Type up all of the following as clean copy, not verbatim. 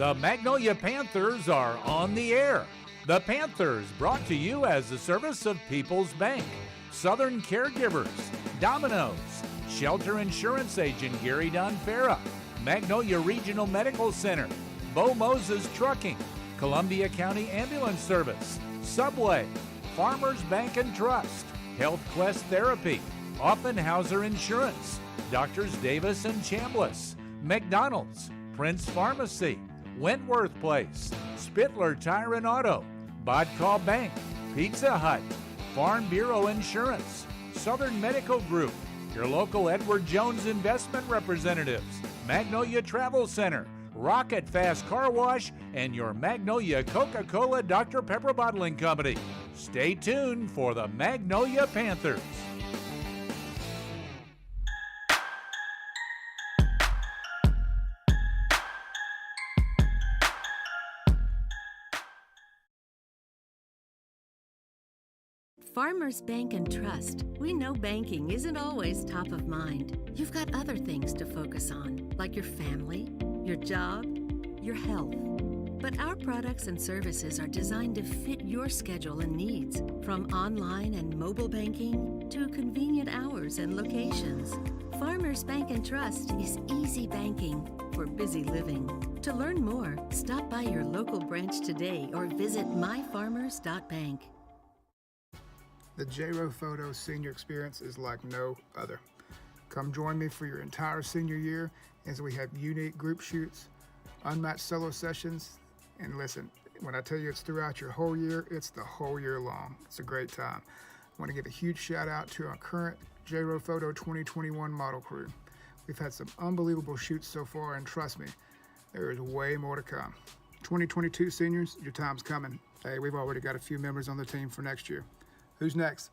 The Magnolia Panthers are on the air. The Panthers brought to you as the service of People's Bank, Southern Caregivers, Domino's, Shelter Insurance Agent Gary Donfera, Magnolia Regional Medical Center, Bo Moses Trucking, Columbia County Ambulance Service, Subway, Farmers Bank and Trust, Health Quest Therapy, Offenhauser Insurance, Doctors Davis and Chambliss, McDonald's, Prince Pharmacy, Wentworth Place, Spittler Tire and Auto, Bodcall Bank, Pizza Hut, Farm Bureau Insurance, Southern Medical Group, your local Edward Jones Investment Representatives, Magnolia Travel Center, Rocket Fast Car Wash, and your Magnolia Coca-Cola Dr. Pepper Bottling Company. Stay tuned for the Magnolia Panthers. Farmers Bank and Trust. We know banking isn't always top of mind. You've got other things to focus on, like your family, your job, your health. But our products and services are designed to fit your schedule and needs, from online and mobile banking to convenient hours and locations. Farmers Bank and Trust is easy banking for busy living. To learn more, stop by your local branch today or visit myfarmers.bank. The J-Row Photo Senior Experience is like no other. Come join me for your entire senior year as we have unique group shoots, unmatched solo sessions, and listen, when I tell you it's throughout your whole year, it's the whole year long. It's a great time. I want to give a huge shout out to our current J-Row Photo 2021 model crew. We've had some unbelievable shoots so far, and trust me, there is way more to come. 2022 seniors, your time's coming. Hey, we've already got a few members on the team for next year. Who's next?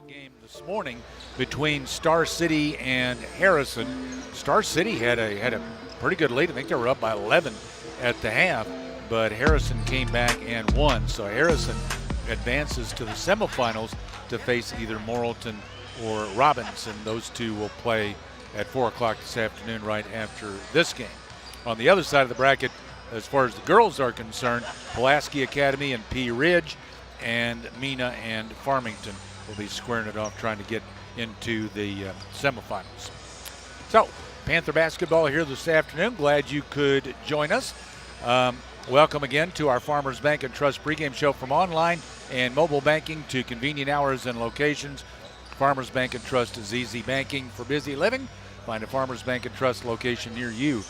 Game this morning between Star City and Harrison. Star City had a pretty good lead. I think they were up by 11 at the half, but Harrison came back and won. So Harrison advances to the semifinals to face either Morrilton or Robinson. Those two will play at 4 o'clock this afternoon right after this game. On the other side of the bracket, as far as the girls are concerned, Pulaski Academy and Pea Ridge, and Mena and Farmington will be squaring it off, trying to get into the semifinals. So, Panther basketball here this afternoon. Glad you could join us. Welcome again to our Farmers Bank and Trust pregame show. From online and mobile banking to convenient hours and locations, Farmers Bank and Trust is easy banking for busy living. Find a Farmers Bank and Trust location near you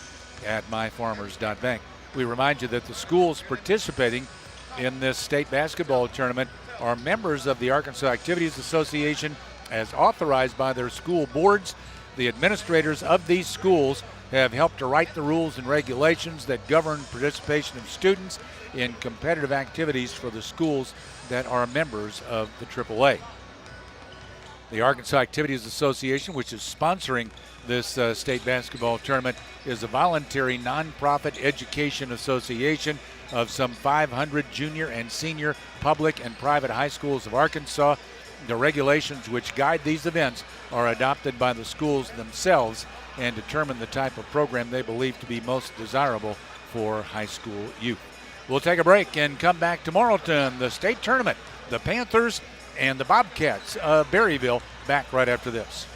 at myfarmers.bank. We remind you that the schools participating in this state basketball tournament are members of the Arkansas Activities Association as authorized by their school boards. The administrators of these schools have helped to write the rules and regulations that govern participation of students in competitive activities for the schools that are members of the AAA. The Arkansas Activities Association, which is sponsoring this state basketball tournament, is a voluntary nonprofit education association of some 500 junior and senior public and private high schools of Arkansas. The regulations which guide these events are adopted by the schools themselves and determine the type of program they believe to be most desirable for high school youth. We'll take a break and come back to Morrilton, the state tournament, the Panthers and the Bobcats of Berryville, back right after this.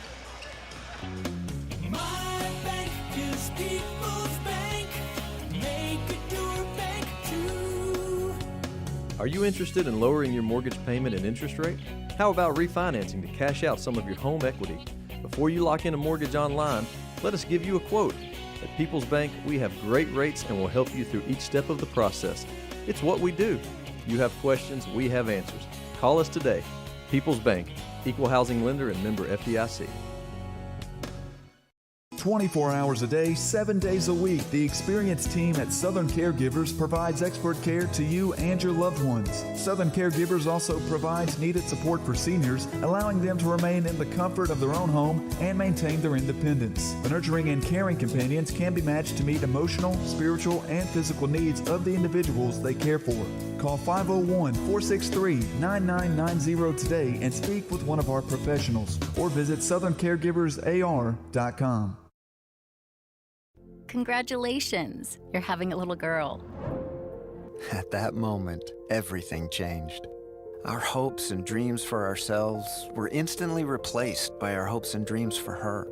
Are you interested in lowering your mortgage payment and interest rate? How about refinancing to cash out some of your home equity? Before you lock in a mortgage online, let us give you a quote. At People's Bank, we have great rates and will help you through each step of the process. It's what we do. You have questions, we have answers. Call us today. People's Bank, Equal Housing Lender and member FDIC. 24 hours a day, 7 days a week, the experienced team at Southern Caregivers provides expert care to you and your loved ones. Southern Caregivers also provides needed support for seniors, allowing them to remain in the comfort of their own home and maintain their independence. The nurturing and caring companions can be matched to meet emotional, spiritual, and physical needs of the individuals they care for. Call 501-463-9990 today and speak with one of our professionals, or visit southerncaregiversar.com. Congratulations, you're having a little girl. At that moment, everything changed. Our hopes and dreams for ourselves were instantly replaced by our hopes and dreams for her.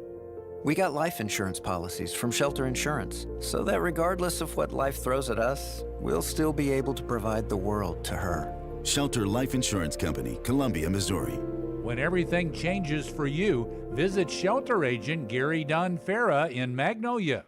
We got life insurance policies from Shelter Insurance, so that regardless of what life throws at us, we'll still be able to provide the world to her. Shelter Life Insurance Company, Columbia, Missouri. When everything changes for you, visit shelter agent Gary Donfera in Magnolia.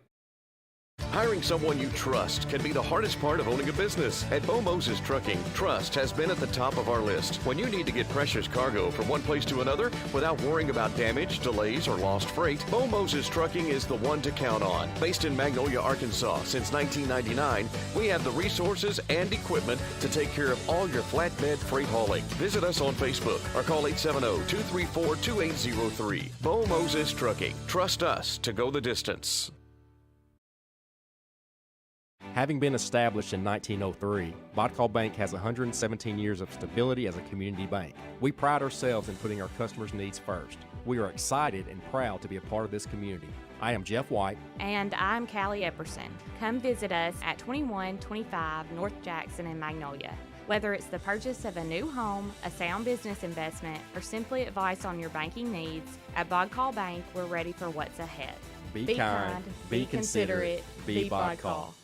Hiring someone you trust can be the hardest part of owning a business. At Bo Moses Trucking, trust has been at the top of our list. When you need to get precious cargo from one place to another without worrying about damage, delays, or lost freight, Bo Moses Trucking is the one to count on. Based in Magnolia, Arkansas since 1999, we have the resources and equipment to take care of all your flatbed freight hauling. Visit us on Facebook or call 870-234-2803. Bo Moses Trucking. Trust us to go the distance. Having been established in 1903, Bodcall Bank has 117 years of stability as a community bank. We pride ourselves in putting our customers' needs first. We are excited and proud to be a part of this community. I am Jeff White. And I'm Callie Epperson. Come visit us at 2125 North Jackson in Magnolia. Whether it's the purchase of a new home, a sound business investment, or simply advice on your banking needs, at Bodcall Bank, we're ready for what's ahead. Be kind, be considerate, be Bodcall.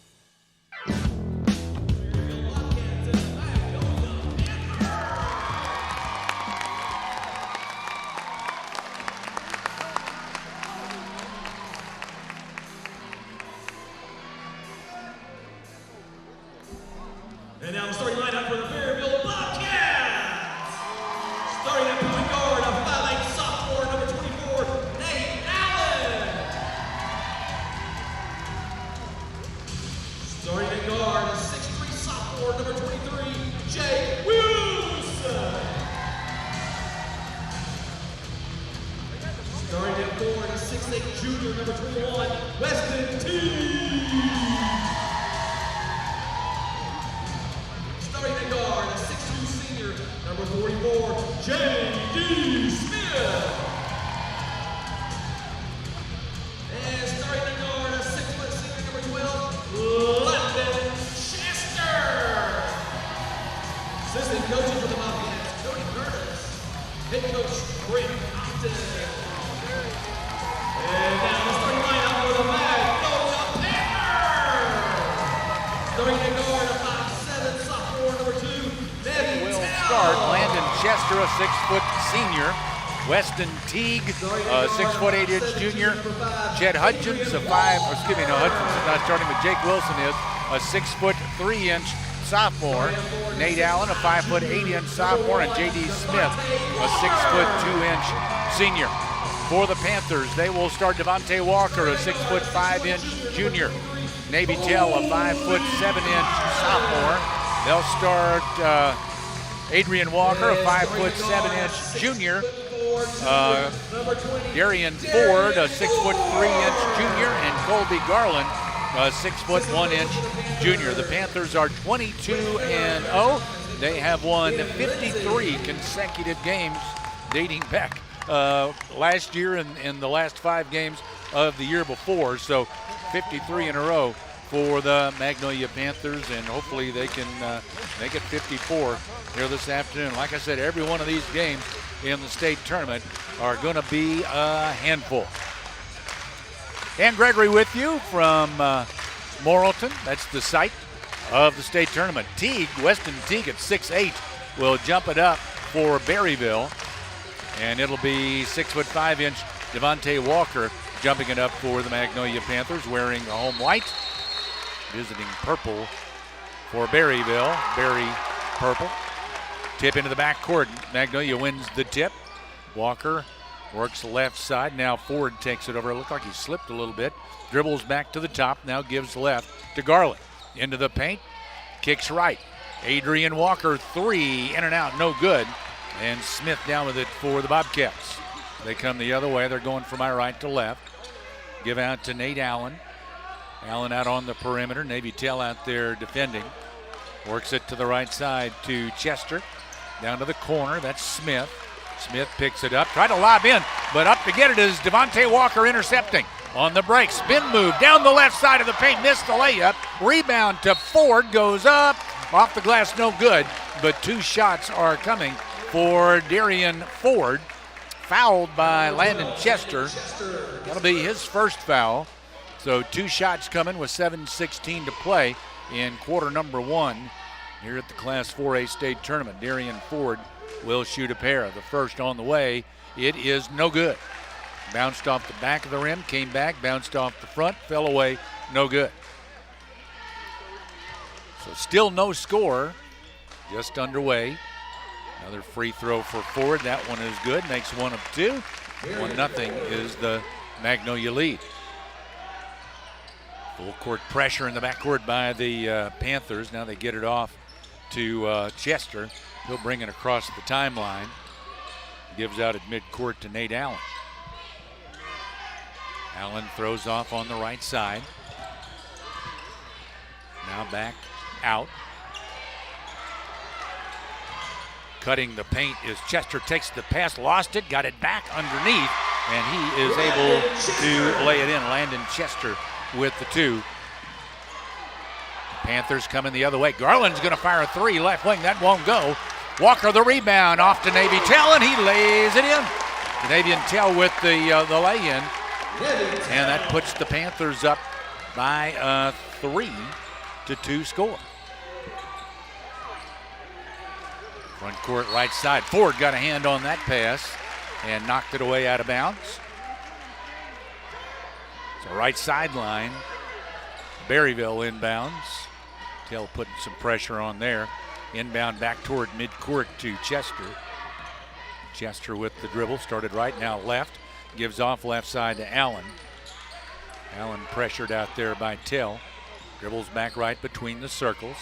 And now the starting lineup for the Berryville Bobcats. Starting at point guard, a 5'8" sophomore, number 24, Nate Allen. Starting at guard, a 6'3" sophomore, number 23, Jake Wilson. Starting at forward, a 6'8" junior, number 21, Weston Teague. Starting at guard, a 6'2" senior, number 44, J.D. Smith. And starting at guard, a 6' senior, number 12, London Chester. Assistant coaches for the Bobcats, Cody Curtis, head coach Brent Compton. And now the starting lineup for the Magnolia Panthers. Starting at guard, a 5'7" sophomore, number 2, Nevin Will Tell. start Landon Chester, a 6-foot senior. Weston Teague, a 6'8" junior. Jed Hutchins, Hutchinson's not starting, but Jake Wilson is a 6'3" sophomore. Nate Allen, a 5'8" sophomore, and J.D. Smith, a 6'2" senior. For the Panthers, they will start Devontae Walker, a 6'5" junior. Navy Tell, a 5'7" sophomore. They'll start Adrian Walker, a 5'7" junior. Darian Ford, a 6'3" junior, and Colby Garland, a 6'1" junior. The Panthers are 22-0. They have won 53 consecutive games dating back last year and the last 5 games of the year before. So 53 in a row for the Magnolia Panthers, and hopefully they can make it 54 here this afternoon. Like I said, every one of these games in the state tournament are going to be a handful. Dan Gregory with you from Morrilton. That's the site of the state tournament. Teague, Weston Teague at 6'8", will jump it up for Berryville, and it'll be 6'5" Devontae Walker jumping it up for the Magnolia Panthers, wearing the home white, visiting purple for Berryville. Berry purple. Tip into the backcourt. Magnolia wins the tip. Walker works the left side. Now Ford takes it over. It looked like he slipped a little bit. Dribbles back to the top. Now gives left to Garland. Into the paint. Kicks right. Adrian Walker, three, in and out, no good. And Smith down with it for the Bobcats. They come the other way. They're going from my right to left. Give out to Nate Allen. Allen out on the perimeter. Navy Tell out there defending. Works it to the right side to Chester. Down to the corner. That's Smith. Smith picks it up. Tried to lob in, but up to get it is Devontae Walker intercepting. On the break. Spin move down the left side of the paint. Missed the layup. Rebound to Ford. Goes up. Off the glass, no good. But two shots are coming for Darian Ford. Fouled by Landon Chester. That'll be his first foul. So two shots coming with 7:16 to play in quarter number one here at the Class 4A state tournament. Darian Ford will shoot a pair. The first on the way. It is no good. Bounced off the back of the rim, came back, bounced off the front, fell away, no good. So still no score, just underway. Another free throw for Ford. That one is good, makes one of two. 1-0 is the Magnolia lead. Full court pressure in the backcourt by the Panthers. Now they get it off to Chester. He'll bring it across the timeline. Gives out at midcourt to Nate Allen. Allen throws off on the right side. Now back out. Cutting the paint is Chester. Takes the pass, lost it, got it back underneath, and he is able to lay it in. Landon Chester with the two. Panthers coming the other way. Garland's going to fire a three, left wing. That won't go. Walker the rebound off to Navy Tell, and he lays it in. Canadian Tell with the lay-in. And that puts the Panthers up by a 3-2 score. Front court right side. Ford got a hand on that pass and knocked it away out of bounds. So right sideline. Berryville inbounds. Tell putting some pressure on there. Inbound back toward midcourt to Chester. Chester with the dribble. Started right, now left. Gives off left side to Allen. Allen pressured out there by Tell. Dribbles back right between the circles.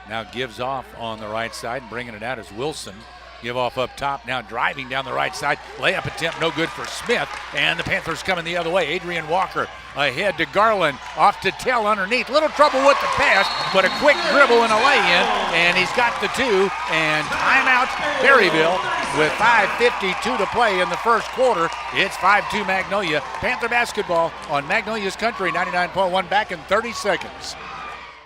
Now gives off on the right side and bringing it out is Wilson. Give off up top, now driving down the right side. Layup attempt no good for Smith, and the Panthers coming the other way. Adrian Walker ahead to Garland, off to Tell underneath. Little trouble with the pass, but a quick dribble and a lay-in, and he's got the two, and timeout Berryville with 5:52 to play in the first quarter. It's 5-2 Magnolia. Panther basketball on Magnolia's Country 99.1, back in 30 seconds.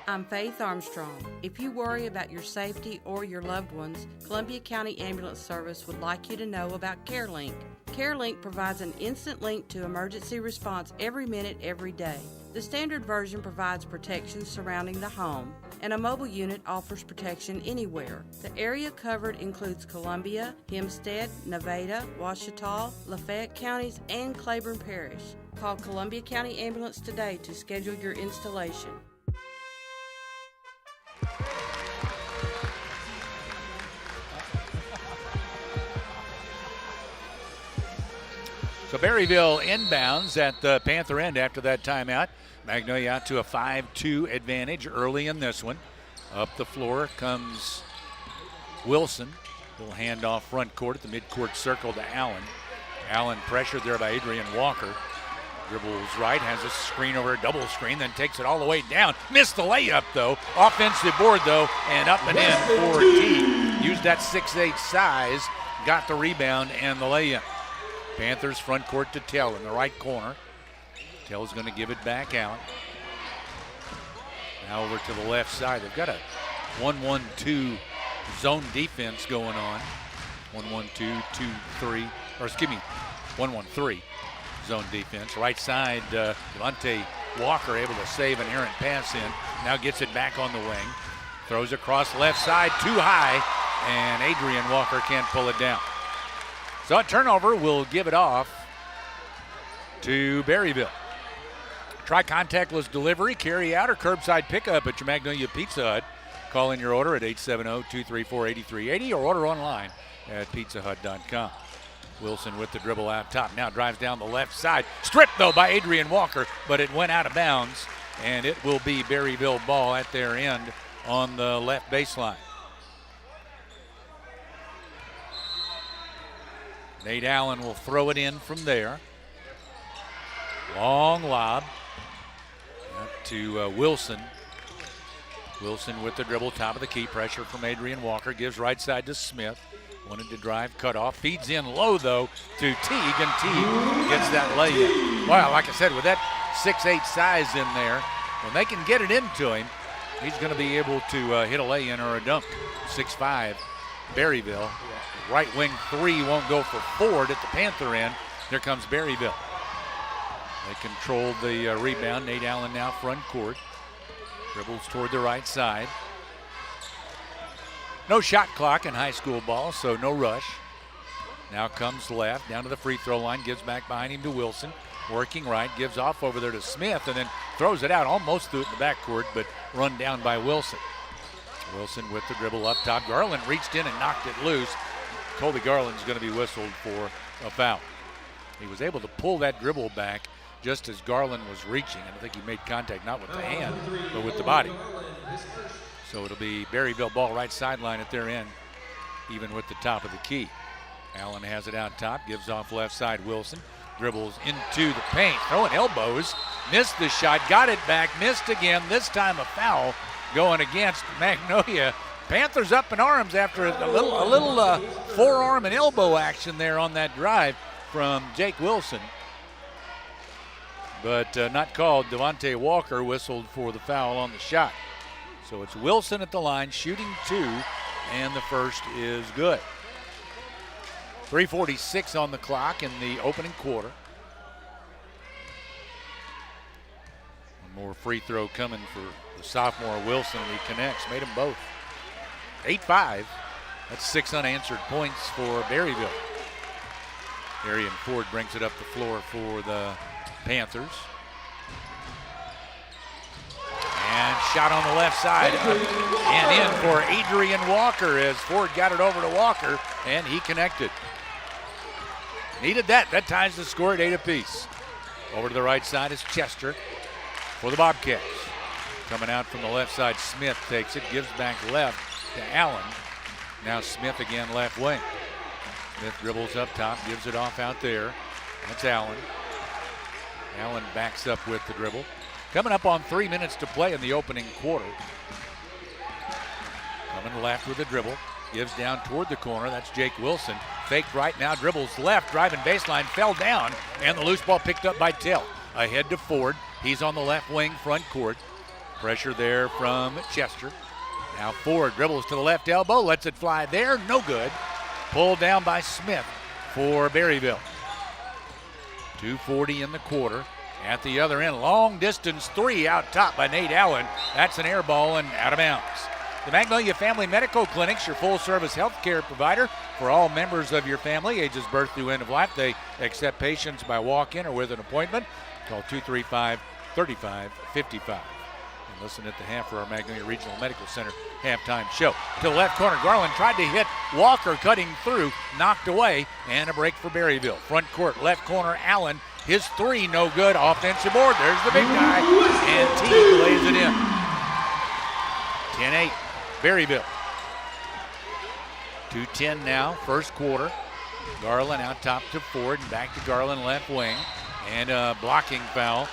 I'm Faith Armstrong. If you worry about your safety or your loved ones, Columbia County Ambulance Service would like you to know about CareLink. CareLink provides an instant link to emergency response every minute, every day. The standard version provides protection surrounding the home, and a mobile unit offers protection anywhere. The area covered includes Columbia, Hempstead, Nevada, Ouachita, Lafayette counties, and Claiborne Parish. Call Columbia County Ambulance today to schedule your installation. So Berryville inbounds at the Panther end after that timeout. Magnolia out to a 5-2 advantage early in this one. Up the floor comes Wilson. Little handoff front court at the midcourt circle to Allen. Allen pressured there by Adrian Walker. Dribbles right, has a screen over a double screen, then takes it all the way down. Missed the layup though. Offensive board though, and up and in for T. Used that 6'8" size, got the rebound and the layup. Panthers front court to Tell in the right corner. Tell's going to give it back out. Now over to the left side. They've got a 1-1-2 zone defense going on. 1-1-2, 2-3, or excuse me, 1-1-3 zone defense. Right side, Devontae Walker able to save an errant pass in. Now gets it back on the wing. Throws across left side, too high, and Adrian Walker can't pull it down. So a turnover will give it off to Berryville. Try contactless delivery, carry out, or curbside pickup at your Magnolia Pizza Hut. Call in your order at 870-234-8380 or order online at pizzahut.com. Wilson with the dribble out top. Now drives down the left side. Stripped, though, by Adrian Walker, but it went out of bounds, and it will be Berryville ball at their end on the left baseline. Nate Allen will throw it in from there. Long lob up to Wilson. Wilson with the dribble, top of the key. Pressure from Adrian Walker. Gives right side to Smith. Wanted to drive, cut off. Feeds in low, though, to Teague, and Teague gets that lay-in. Well, like I said, with that 6'8" size in there, when they can get it into him, he's going to be able to hit a lay-in or a dunk. 6'5", Berryville. Right wing three won't go for Ford at the Panther end. There comes Berryville. They control the rebound. Nate Allen now front court. Dribbles toward the right side. No shot clock in high school ball, so no rush. Now comes left, down to the free throw line, gives back behind him to Wilson. Working right, gives off over there to Smith, and then throws it out, almost threw it in the backcourt, but run down by Wilson. Wilson with the dribble up top. Garland reached in and knocked it loose. Colby Garland's going to be whistled for a foul. He was able to pull that dribble back just as Garland was reaching, and I think he made contact not with the hand, but with the body. So it'll be Berryville ball right sideline at their end, even with the top of the key. Allen has it out top, gives off left side. Wilson dribbles into the paint, throwing elbows, missed the shot, got it back, missed again. This time a foul going against Magnolia. Panthers up in arms after a little forearm and elbow action there on that drive from Jake Wilson. But not called. Devontae Walker whistled for the foul on the shot. So it's Wilson at the line, shooting two, and the first is good. 3:46 on the clock in the opening quarter. One more free throw coming for the sophomore Wilson, and he connects. Made them both. 8-5. That's 6 unanswered points for Berryville. Arian Ford brings it up the floor for the Panthers. And shot on the left side and in for Adrian Walker as Ford got it over to Walker, and he connected. Needed that. That ties the score at 8 apiece. Over to the right side is Chester for the Bobcats. Coming out from the left side, Smith takes it, gives back left to Allen. Now Smith again left wing. Smith dribbles up top, gives it off out there. That's Allen. Allen backs up with the dribble. Coming up on 3 minutes to play in the opening quarter. Coming left with the dribble. Gives down toward the corner. That's Jake Wilson. Faked right now, dribbles left, driving baseline, fell down, and the loose ball picked up by Tell. Ahead to Ford. He's on the left wing, front court. Pressure there from Chester. Now Ford dribbles to the left elbow, lets it fly there, no good. Pulled down by Smith for Berryville. 2:40 in the quarter. At the other end, long distance three out top by Nate Allen. That's an air ball and out of bounds. The Magnolia Family Medical Clinic's your full-service health care provider for all members of your family, ages birth through end of life. They accept patients by walk-in or with an appointment. Call 235-3555. And listen at the half for our Magnolia Regional Medical Center halftime show. To the left corner, Garland tried to hit Walker, cutting through, knocked away, and a break for Berryville. Front court, left corner, Allen. His three, no good. Offensive board. There's the big guy. And Teague lays it in. 10-8, Berryville. 2:10 now, first quarter. Garland out top to Ford, and back to Garland left wing. And a blocking foul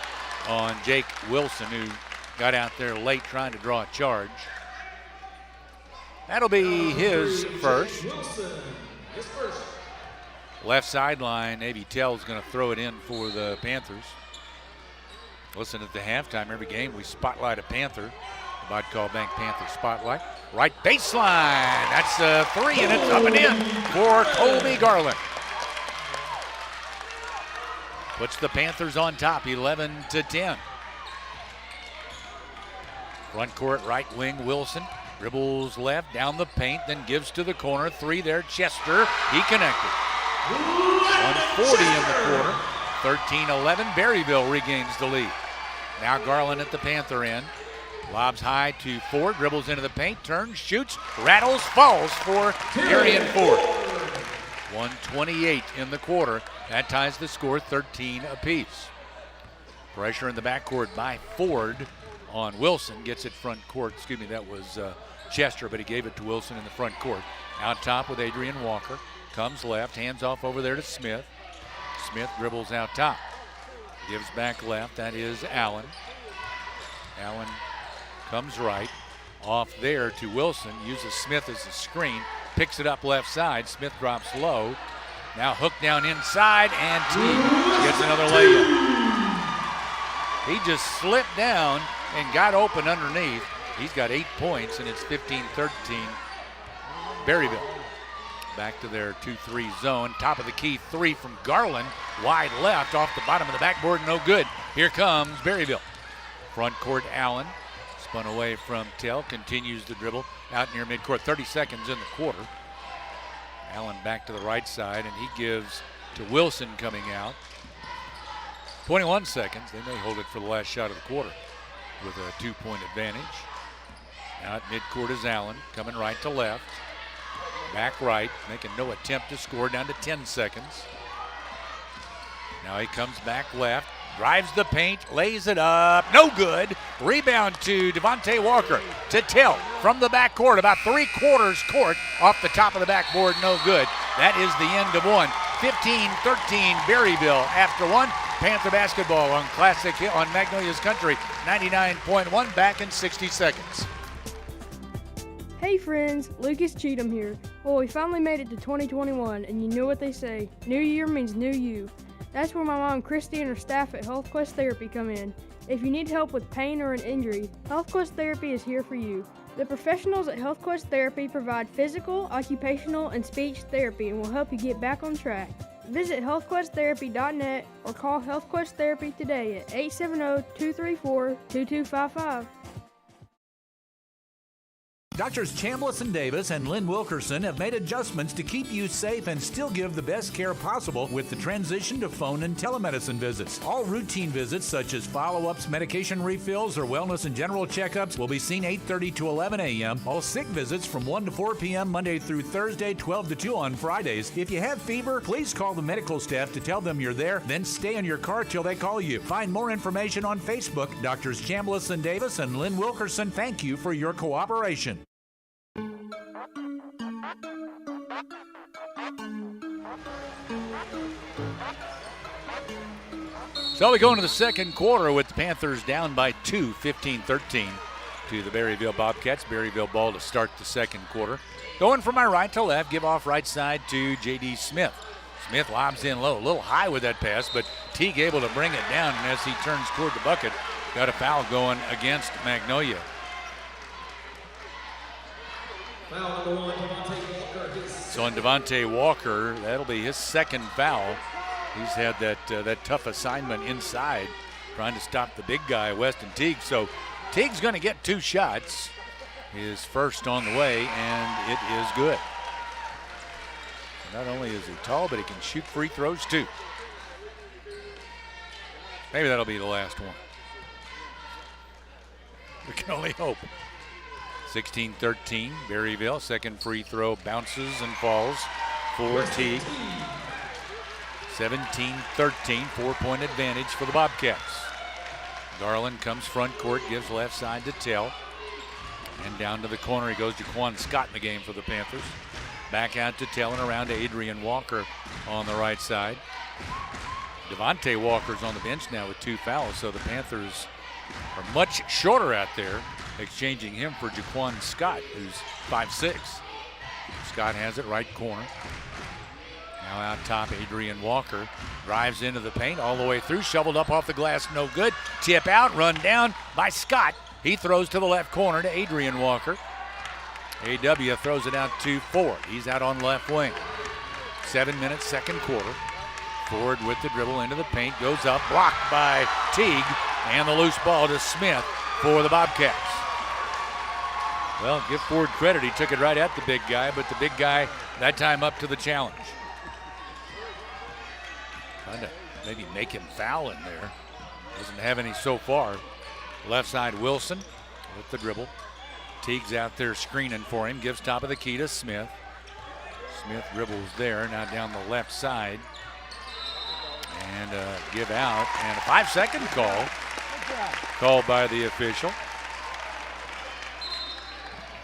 on Jake Wilson, who got out there late trying to draw a charge. That'll be his first. Left sideline, Navy Tell's going to throw it in for the Panthers. Listen, at the halftime, every game we spotlight a Panther. Vodcall Bank Panther spotlight. Right baseline. That's a three, and it's up and in for Colby Garland. Puts the Panthers on top, 11-10. Front court, right wing, Wilson. Dribbles left, down the paint, then gives to the corner. Three there, Chester. He connected. 140 in the quarter. 13-11. Berryville regains the lead. Now Garland at the Panther end. Lobs high to Ford. Dribbles into the paint. Turns, shoots, rattles, falls for Darian Ford. 128 in the quarter. That ties the score, 13 apiece. Pressure in the backcourt by Ford on Wilson. Gets it front court. Excuse me, that was Chester, but he gave it to Wilson in the front court. Out top with Adrian Walker. Comes left, hands off over there to Smith. Smith dribbles out top. Gives back left, that is Allen. Allen comes right. Off there to Wilson, uses Smith as a screen. Picks it up left side, Smith drops low. Now hooked down inside, and Teague gets another layup. He just slipped down and got open underneath. He's got 8 points, and it's 15-13 Berryville. Back to their 2-3 zone. Top of the key three from Garland. Wide left off the bottom of the backboard. No good. Here comes Berryville. Front court Allen. Spun away from Tell. Continues the dribble out near midcourt. 30 seconds in the quarter. Allen back to the right side, and he gives to Wilson coming out. 21 seconds. They may hold it for the last shot of the quarter with a 2-point advantage. Now at midcourt is Allen. Coming right to left. Back right, making no attempt to score, down to 10 seconds. Now he comes back left, drives the paint, lays it up, no good. Rebound to Devontae Walker. To Tell from the backcourt, about 3/4 court off the top of the backboard, no good. That is the end of one. 15-13 Berryville after one. Panther basketball on Classic on Magnolia's Country, 99.1, back in 60 seconds. Hey friends, Lucas Cheatham here. Well, we finally made it to 2021, and you know what they say, new year means new you. That's where my mom Christy and her staff at HealthQuest Therapy come in. If you need help with pain or an injury, HealthQuest Therapy is here for you. The professionals at HealthQuest Therapy provide physical, occupational, and speech therapy and will help you get back on track. Visit healthquesttherapy.net or call HealthQuest Therapy today at 870-234-2255. Doctors Chambliss and Davis and Lynn Wilkerson have made adjustments to keep you safe and still give the best care possible with the transition to phone and telemedicine visits. All routine visits such as follow-ups, medication refills, or wellness and general checkups will be seen 8:30 to 11 a.m. All sick visits from 1 to 4 p.m. Monday through Thursday, 12 to 2 on Fridays. If you have fever, please call the medical staff to tell them you're there, then stay in your car till they call you. Find more information on Facebook. Doctors Chambliss and Davis and Lynn Wilkerson, thank you for your cooperation. So we go into the second quarter with the Panthers down by 2, 15-13 to the Berryville Bobcats. Berryville ball to start the second quarter. Going from my right to left, give off right side to J.D. Smith. Smith lobs in low, a little high with that pass, but Teague able to bring it down, and as he turns toward the bucket, got a foul going against Magnolia. Foul number 1, Devontae Walker. So on Devontae Walker, that'll be his second foul. He's had that tough assignment inside, trying to stop the big guy, Weston Teague. So Teague's going to get 2 shots. His first on the way, and it is good. Not only is he tall, but he can shoot free throws too. Maybe that'll be the last one. We can only hope. 16-13, Berryville. Second free throw bounces and falls for Teague. 17-13, 4-point advantage for the Bobcats. Garland comes front court, gives left side to Tell. And down to the corner he goes. Jaquan Scott in the game for the Panthers. Back out to Tell and around to Adrian Walker on the right side. Devontae Walker's on the bench now with 2 fouls, so the Panthers are much shorter out there, exchanging him for Jaquan Scott, who's 5'6". Scott has it right corner. Now out top, Adrian Walker drives into the paint all the way through, shoveled up off the glass, no good. Tip out, run down by Scott. He throws to the left corner to Adrian Walker. A.W. throws it out to Ford. He's out on left wing. 7 minutes, second quarter. Ford with the dribble into the paint, goes up, blocked by Teague, and the loose ball to Smith for the Bobcats. Well, give Ford credit. He took it right at the big guy, but the big guy that time up to the challenge. Trying to maybe make him foul in there. Doesn't have any so far. Left side, Wilson with the dribble. Teague's out there screening for him. Gives top of the key to Smith. Smith dribbles there. Now down the left side. And give out. And a 5-second call. Called by the official.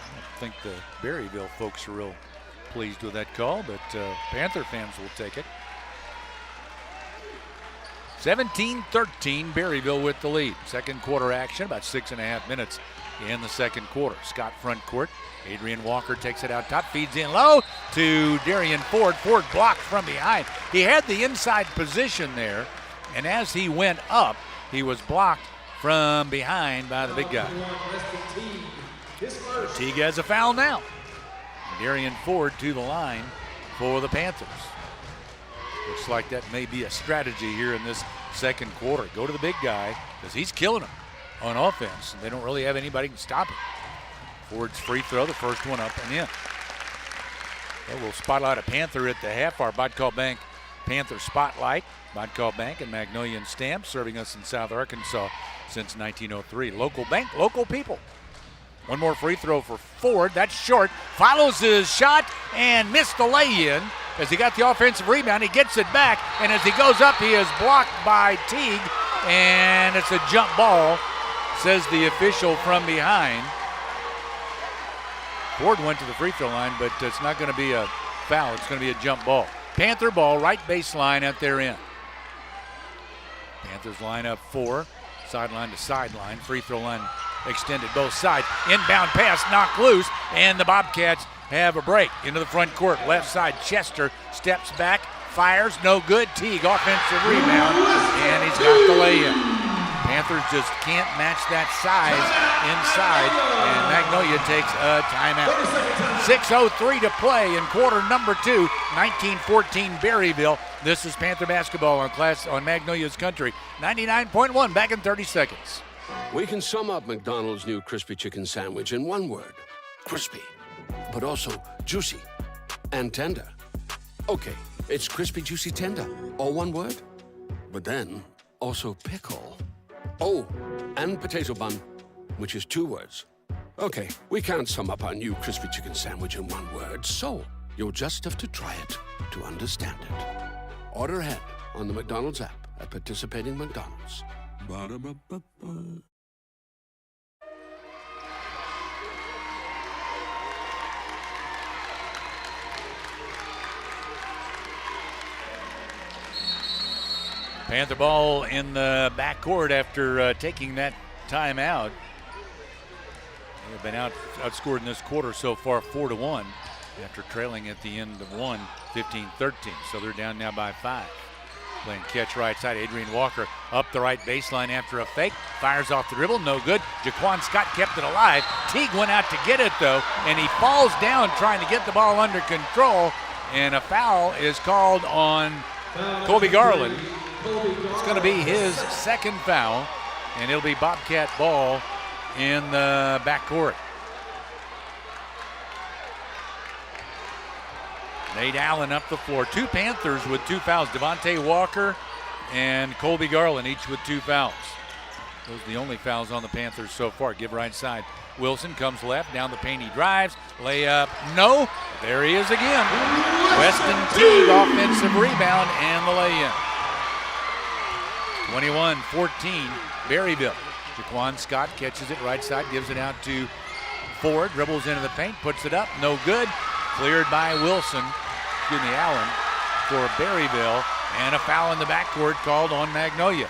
I don't think the Berryville folks are real pleased with that call, but Panther fans will take it. 17-13, Berryville with the lead. Second quarter action, about 6.5 minutes in the second quarter. Scott front court. Adrian Walker takes it out top, feeds in low to Darian Ford. Ford blocked from behind. He had the inside position there, and as he went up, he was blocked from behind by the big guy. Teague has a foul now. Darian Ford to the line for the Panthers. Looks like that may be a strategy here in this second quarter. Go to the big guy because he's killing them on offense. And they don't really have anybody who can stop him. Ford's free throw, the first one up and in. Well, we'll spotlight a Panther at the half. Our Bodcall Bank Panther Spotlight. Bodcall Bank and Magnolia and Stamp serving us in South Arkansas since 1903. Local bank, local people. One more free throw for Ford. That's short. Follows his shot and missed the lay-in. As he got the offensive rebound, he gets it back, and as he goes up, he is blocked by Teague, and it's a jump ball, says the official from behind. Ford went to the free throw line, but it's not going to be a foul. It's going to be a jump ball. Panther ball, right baseline at their end. Panthers line up 4, sideline to sideline, free throw line extended both sides. Inbound pass knocked loose, and the Bobcats have a break into the front court. Left side, Chester steps back, fires, no good. Teague, offensive rebound, and he's got the lay-in. Panthers just can't match that size inside, and Magnolia takes a timeout. 6:03 to play in quarter number 2, 19-14 Berryville. This is Panther basketball on Magnolia's Country. 99.1, back in 30 seconds. We can sum up McDonald's new crispy chicken sandwich in one word: crispy. But also juicy and tender. Okay, it's crispy, juicy, tender, all one word. But then also pickle. Oh, and potato bun, which is 2 words. Okay, we can't sum up our new crispy chicken sandwich in one word, so you'll just have to try it to understand it. Order ahead on the McDonald's app at participating McDonald's. Ba-da-ba-ba-ba. Panther ball in the backcourt after taking that timeout. They've been outscored in this quarter so far 4-1 after trailing at the end of one, 15-13. So they're down now by 5. Playing catch right side. Adrian Walker up the right baseline after a fake. Fires off the dribble, no good. Jaquan Scott kept it alive. Teague went out to get it though, and he falls down trying to get the ball under control. And a foul is called on Colby Garland. It's going to be his second foul, and it'll be Bobcat ball in the backcourt. Nate Allen up the floor. 2 Panthers with 2 fouls. Devontae Walker and Colby Garland each with 2 fouls. Those are the only fouls on the Panthers so far. Give right side. Wilson comes left, down the paint he drives. Layup, no. There he is again. Weston Teague, offensive rebound, and the lay-in. 21-14, Berryville. Jaquan Scott catches it right side, gives it out to Ford, dribbles into the paint, puts it up, no good. Cleared by Allen for Berryville, and a foul in the backcourt called on Magnolia.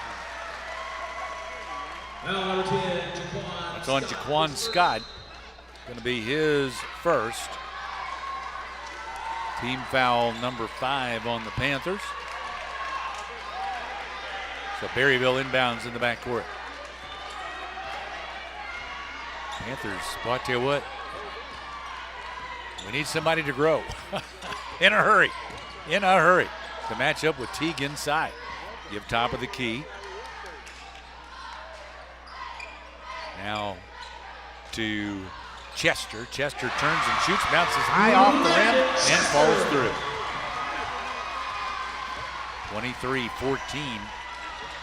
It's on Jaquan Scott. Going to be his first. Team foul number 5 on the Panthers. So Berryville inbounds in the backcourt. Panthers, well, I tell you what, we need somebody to grow in a hurry. To match up with Teague inside. Give top of the key. Now to Chester. Chester turns and shoots, bounces high off the rim, and falls through. 23-14,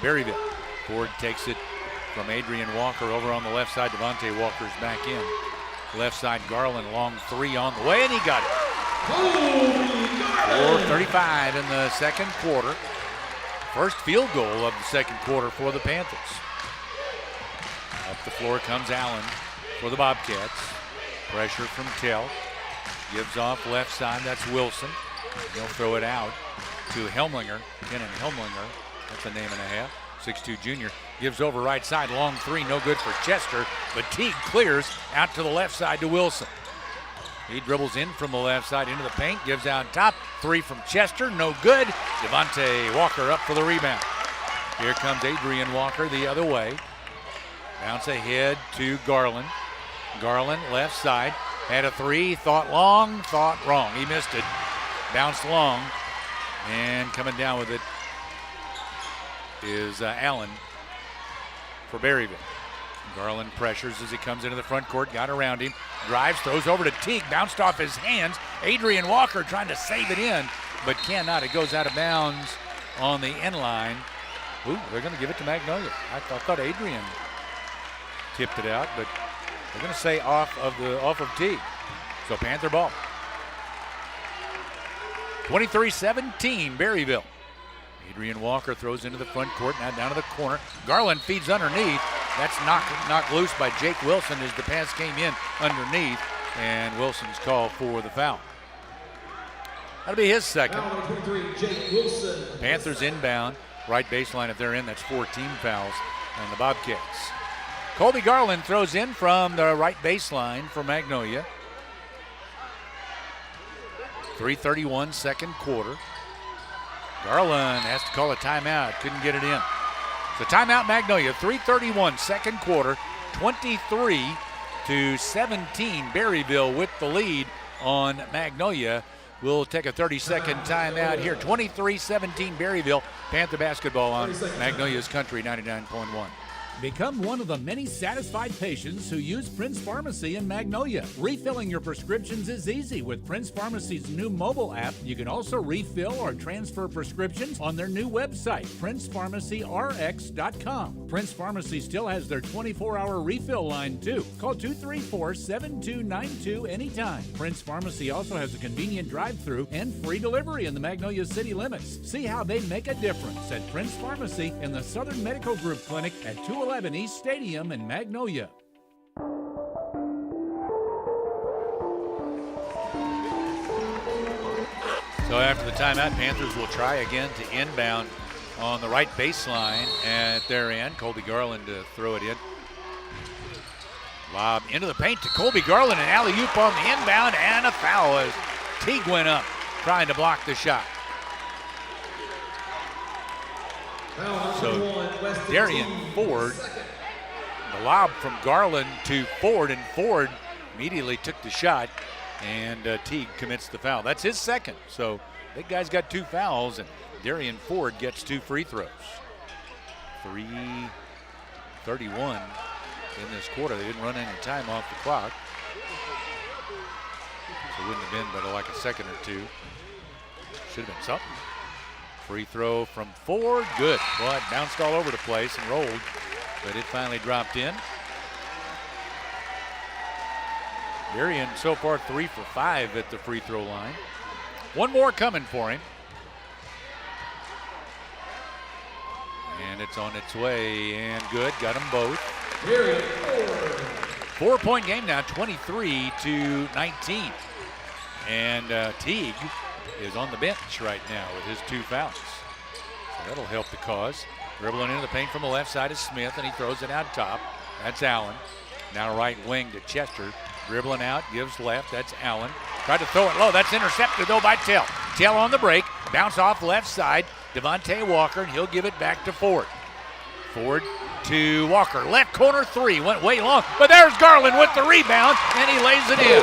Berryville. Ford takes it from Adrian Walker over on the left side. Devontae Walker's back in. Left side, Garland, long three on the way, and he got it. 4:35 in the second quarter. First field goal of the second quarter for the Panthers. Up the floor comes Allen for the Bobcats. Pressure from Tell. Gives off left side, that's Wilson. He'll throw it out to Helmlinger. Kenan Helmlinger, that's a name and a half. 6'2" junior. Gives over right side, long three, no good for Chester, but Teague clears out to the left side to Wilson. He dribbles in from the left side into the paint, gives out top, three from Chester, no good. Devontae Walker up for the rebound. Here comes Adrian Walker the other way. Bounce ahead to Garland. Garland, left side, had a three, thought long, thought wrong. He missed it, bounced long, and coming down with it is Allen for Berryville. Garland pressures as he comes into the front court, got around him, drives, throws over to Teague, bounced off his hands. Adrian Walker trying to save it in, but cannot. It goes out of bounds on the end line. Ooh, they're going to give it to Magnolia. I thought Adrian tipped it out, but they're going to say off of Teague. So Panther ball. 23-17, Berryville. Adrian Walker throws into the front court, now down to the corner. Garland feeds underneath. That's knocked loose by Jake Wilson as the pass came in underneath, and Wilson's called for the foul. That'll be his second. Foul number 23, Jake Wilson. Panthers inbound, right baseline if they're in. That's 4 team fouls on the Bobcats. Colby Garland throws in from the right baseline for Magnolia. 3:31 second quarter. Garland has to call a timeout, couldn't get it in. So timeout Magnolia, 3:31 second quarter, 23-17 Berryville with the lead on Magnolia. We'll take a 30-second timeout here. 23-17 Berryville, Panther basketball on Magnolia's Country 99.1. Become one of the many satisfied patients who use Prince Pharmacy in Magnolia. Refilling your prescriptions is easy with Prince Pharmacy's new mobile app. You can also refill or transfer prescriptions on their new website, PrincePharmacyRx.com. Prince Pharmacy still has their 24-hour refill line too. Call 234-7292 anytime. Prince Pharmacy also has a convenient drive-thru and free delivery in the Magnolia city limits. See how they make a difference at Prince Pharmacy in the Southern Medical Group Clinic at 211 East Stadium in Magnolia. So after the timeout, Panthers will try again to inbound on the right baseline at their end. Colby Garland to throw it in. Lob into the paint to Colby Garland, and alley-oop on the inbound, and a foul as Teague went up trying to block the shot. So Darian Ford, the lob from Garland to Ford, and Ford immediately took the shot, and Teague commits the foul. That's his second. So big guy's got 2 fouls, and Darian Ford gets 2 free throws. 3:31 in this quarter. They didn't run any time off the clock. So it wouldn't have been but like a second or two. Should have been something. Free throw from Ford, good. Well, it bounced all over the place and rolled, but it finally dropped in. Darian so far 3 for 5 at the free throw line. One more coming for him. And it's on its way, and good, got them both. 4-point game now, 23-19. And Teague is on the bench right now with his 2 fouls. So that'll help the cause. Dribbling into the paint from the left side is Smith, and he throws it out top. That's Allen. Now right wing to Chester. Dribbling out, gives left, that's Allen. Tried to throw it low, that's intercepted though by Tell. Tell on the break, bounce off left side. Devontae Walker, and he'll give it back to Ford. Ford to Walker. Left corner three, went way long, but there's Garland with the rebound, and he lays it in.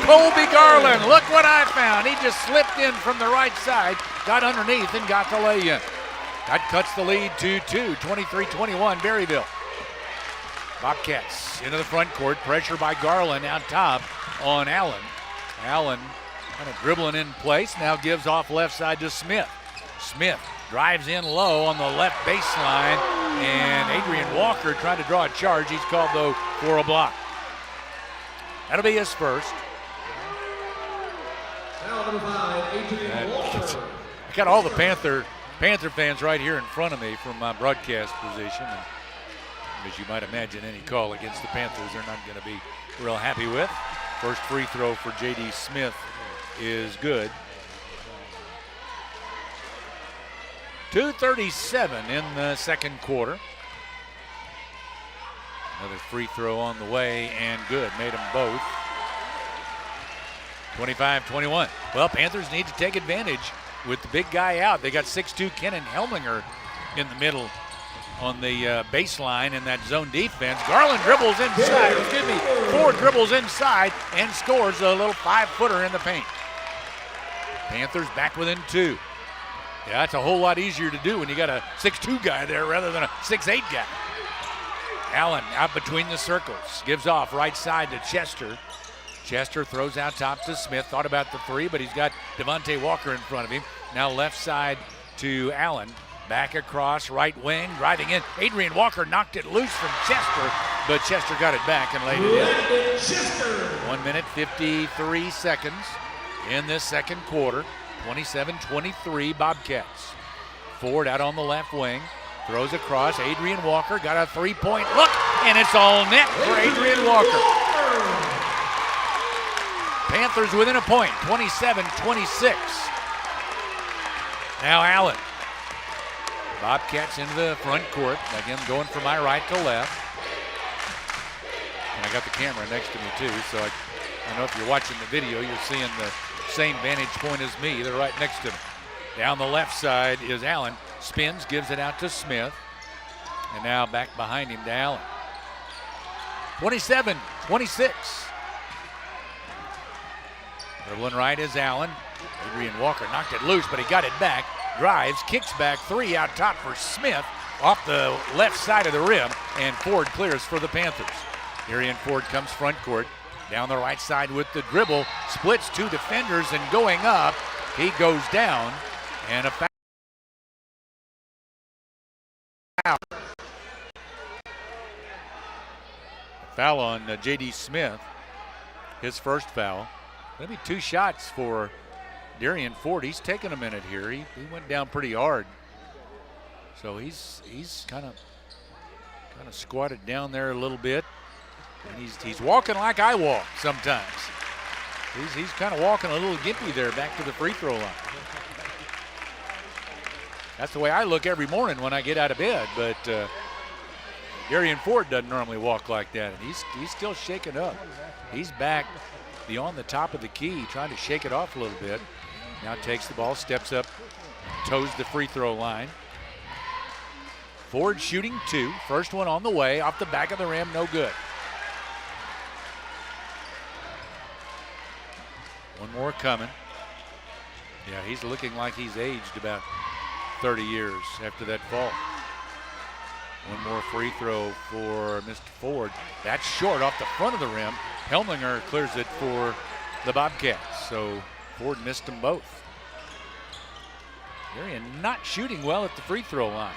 Colby Garland, look what I found. He just slipped in from the right side, got underneath, and got the lay-in. That cuts the lead to 2, 23-21, Berryville. Bobcats into the front court, pressure by Garland out top on Allen. Allen kind of dribbling in place, now gives off left side to Smith. Smith drives in low on the left baseline, and Adrian Walker trying to draw a charge. He's called, though, for a block. That'll be his first. Foul number 5, Adrian Walker. I got all the Panther fans right here in front of me from my broadcast position. And as you might imagine, any call against the Panthers they're not going to be real happy with. First free throw for J.D. Smith is good. 2:37 in the second quarter. Another free throw on the way and good. Made them both. 25-21. Well, Panthers need to take advantage with the big guy out. They got 6'2" Kenan Helminger in the middle on the baseline in that zone defense. Garland dribbles inside. Ford dribbles inside and scores a little 5-footer in the paint. Panthers back within 2. Yeah, it's a whole lot easier to do when you got a 6'2" guy there rather than a 6'8" guy. Allen out between the circles. Gives off right side to Chester. Chester throws out top to Smith. Thought about the three, but he's got Devontae Walker in front of him. Now left side to Allen. Back across, right wing, driving in. Adrian Walker knocked it loose from Chester, but Chester got it back and laid it in. Chester. 1 minute, 53 seconds in this second quarter. 27-23 Bobcats. Ford out on the left wing. Throws across. Adrian Walker got a three-point look, and it's all net for Adrian Walker. Panthers within a point, 27-26. Now Allen. Bobcats into the front court. Again, going from my right to left. And I got the camera next to me too, so I don't know if you're watching the video, you're seeing the same vantage point as me. They're right next to me. Down the left side is Allen. Spins, gives it out to Smith. And now back behind him to Allen. 27-26. Dribbling right is Allen. Adrian Walker knocked it loose, but he got it back. Drives, kicks back, three out top for Smith off the left side of the rim, and Ford clears for the Panthers. Darian Ford comes front court, down the right side with the dribble, splits two defenders, and going up, he goes down, and a foul. Foul on J.D. Smith, his first foul. Maybe 2 shots for Darian Ford. He's taken a minute here. He went down pretty hard. So he's kind of squatted down there a little bit. And he's walking like I walk sometimes. He's kind of walking a little gimpy there back to the free throw line. That's the way I look every morning when I get out of bed, but Darian Ford doesn't normally walk like that, and he's still shaking up. He's back beyond the top of the key, trying to shake it off a little bit. Now takes the ball, steps up, toes the free throw line. Ford shooting 2. First one on the way, off the back of the rim, no good. One more coming. Yeah, he's looking like he's aged about 30 years after that fall. One more free throw for Mr. Ford. That's short off the front of the rim. Helminger clears it for the Bobcats. So Ford missed them both. Darian not shooting well at the free throw line.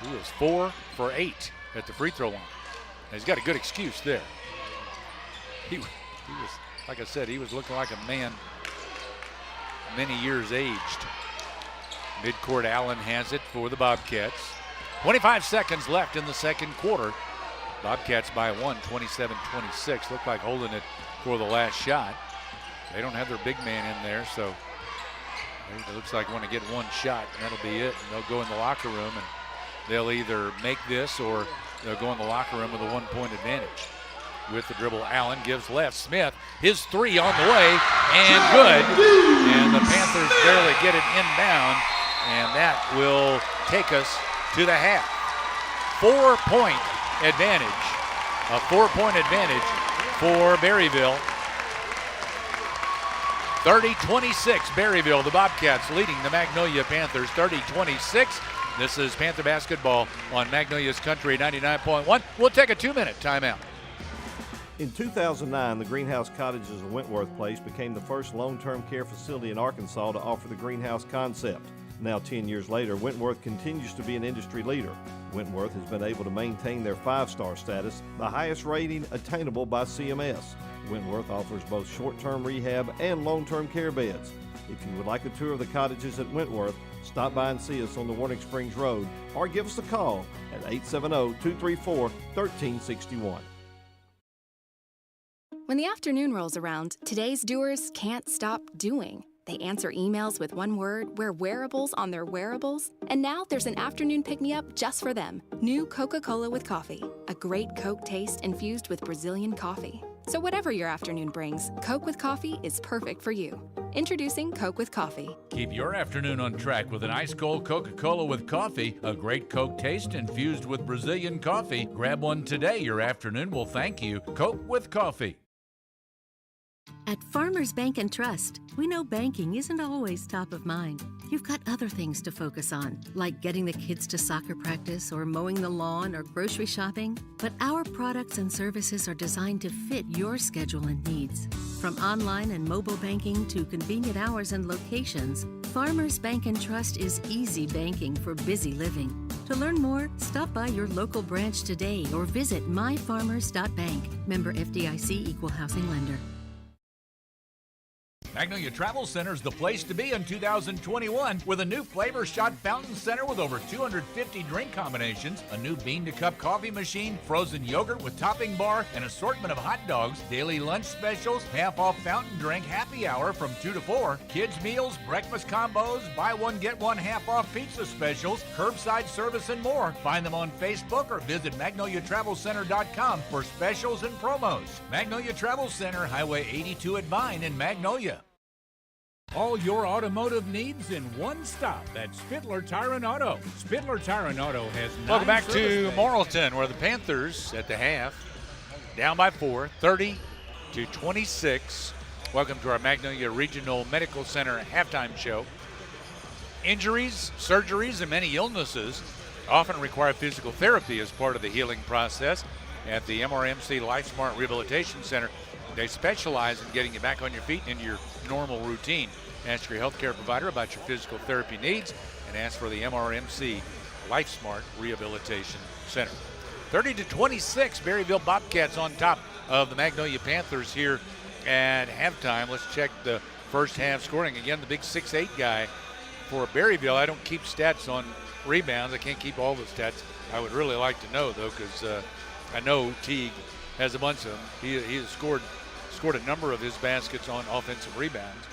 He was 4 for 8 at the free throw line. Now he's got a good excuse there. He was, like I said, he was looking like a man many years aged. Midcourt Allen has it for the Bobcats. 25 seconds left in the second quarter. Bobcats by 1, 27-26. Look like holding it for the last shot. They don't have their big man in there, so it looks like want to get one shot, and that'll be it. And they'll go in the locker room, and they'll either make this or they'll go in the locker room with a 1-point advantage. With the dribble, Allen gives left. Smith, his 3 on the way, and good. And the Panthers barely get it inbound, and that will take us to the half. 4-point advantage. A 4-point advantage for Berryville. 30-26, Berryville. The Bobcats leading the Magnolia Panthers 30-26. This is Panther basketball on Magnolia's Country 99.1. We'll take a 2-minute timeout. In 2009, the Greenhouse Cottages of Wentworth Place became the first long-term care facility in Arkansas to offer the greenhouse concept. Now 10 years later, Wentworth continues to be an industry leader. Wentworth has been able to maintain their 5-star status, the highest rating attainable by CMS. Wentworth offers both short-term rehab and long-term care beds. If you would like a tour of the cottages at Wentworth, stop by and see us on the Warning Springs Road or give us a call at 870-234-1361. When the afternoon rolls around, today's doers can't stop doing. They answer emails with one word, wear wearables on their wearables, and now there's an afternoon pick-me-up just for them. New Coca-Cola with coffee. A great Coke taste infused with Brazilian coffee. So whatever your afternoon brings, Coke with coffee is perfect for you. Introducing Coke with coffee. Keep your afternoon on track with an ice-cold Coca-Cola with coffee, a great Coke taste infused with Brazilian coffee. Grab one today. Your afternoon will thank you. Coke with coffee. At Farmers Bank and Trust, we know banking isn't always top of mind. You've got other things to focus on, like getting the kids to soccer practice or mowing the lawn or grocery shopping. But our products and services are designed to fit your schedule and needs. From online and mobile banking to convenient hours and locations, Farmers Bank and Trust is easy banking for busy living. To learn more, stop by your local branch today or visit myfarmers.bank. Member FDIC Equal Housing Lender. Magnolia Travel Center is the place to be in 2021 with a new flavor shot fountain center with over 250 drink combinations, a new bean-to-cup coffee machine, frozen yogurt with topping bar, an assortment of hot dogs, daily lunch specials, half-off fountain drink happy hour from 2 to 4, kids meals, breakfast combos, buy one get one half-off pizza specials, curbside service, and more. Find them on Facebook or visit MagnoliaTravelCenter.com for specials and promos. Magnolia Travel Center, Highway 82 at Vine in Magnolia. All your automotive needs in one stop at Spittler Tire and Auto. Spittler Tire and Auto has 9 Welcome back to service bays. Morrilton, where the Panthers at the half, down by 4, 30-26. Welcome to our Magnolia Regional Medical Center halftime show. Injuries, surgeries, and many illnesses often require physical therapy as part of the healing process. At the MRMC LifeSmart Rehabilitation Center, they specialize in getting you back on your feet into your normal routine. Ask your healthcare provider about your physical therapy needs and ask for the MRMC LifeSmart Rehabilitation Center. 30-26, Berryville Bobcats on top of the Magnolia Panthers here at halftime. Let's check the first half scoring. Again, the big 6'8" guy for Berryville. I don't keep stats on rebounds. I can't keep all the stats. I would really like to know, though, because I know Teague has a bunch of them. He has scored a number of his baskets on offensive rebounds.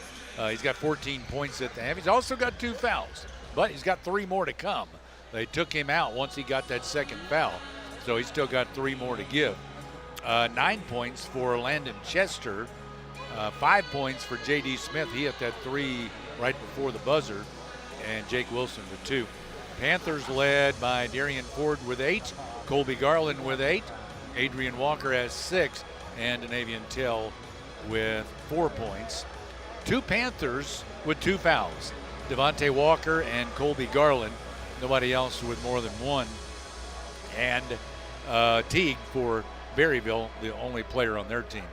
He's got 14 points at the half. He's also got 2 fouls, but he's got 3 more to come. They took him out once he got that second foul, so he's still got 3 more to give. 9 points for Landon Chester, 5 points for J.D. Smith. He hit that 3 right before the buzzer, and Jake Wilson with 2. Panthers led by Darian Ford with 8, Colby Garland with 8, Adrian Walker has 6, and Denavian Tell with 4 points. 2 Panthers with 2 fouls, Devontae Walker and Colby Garland. Nobody else with more than 1. And Teague for Berryville, the only player on their team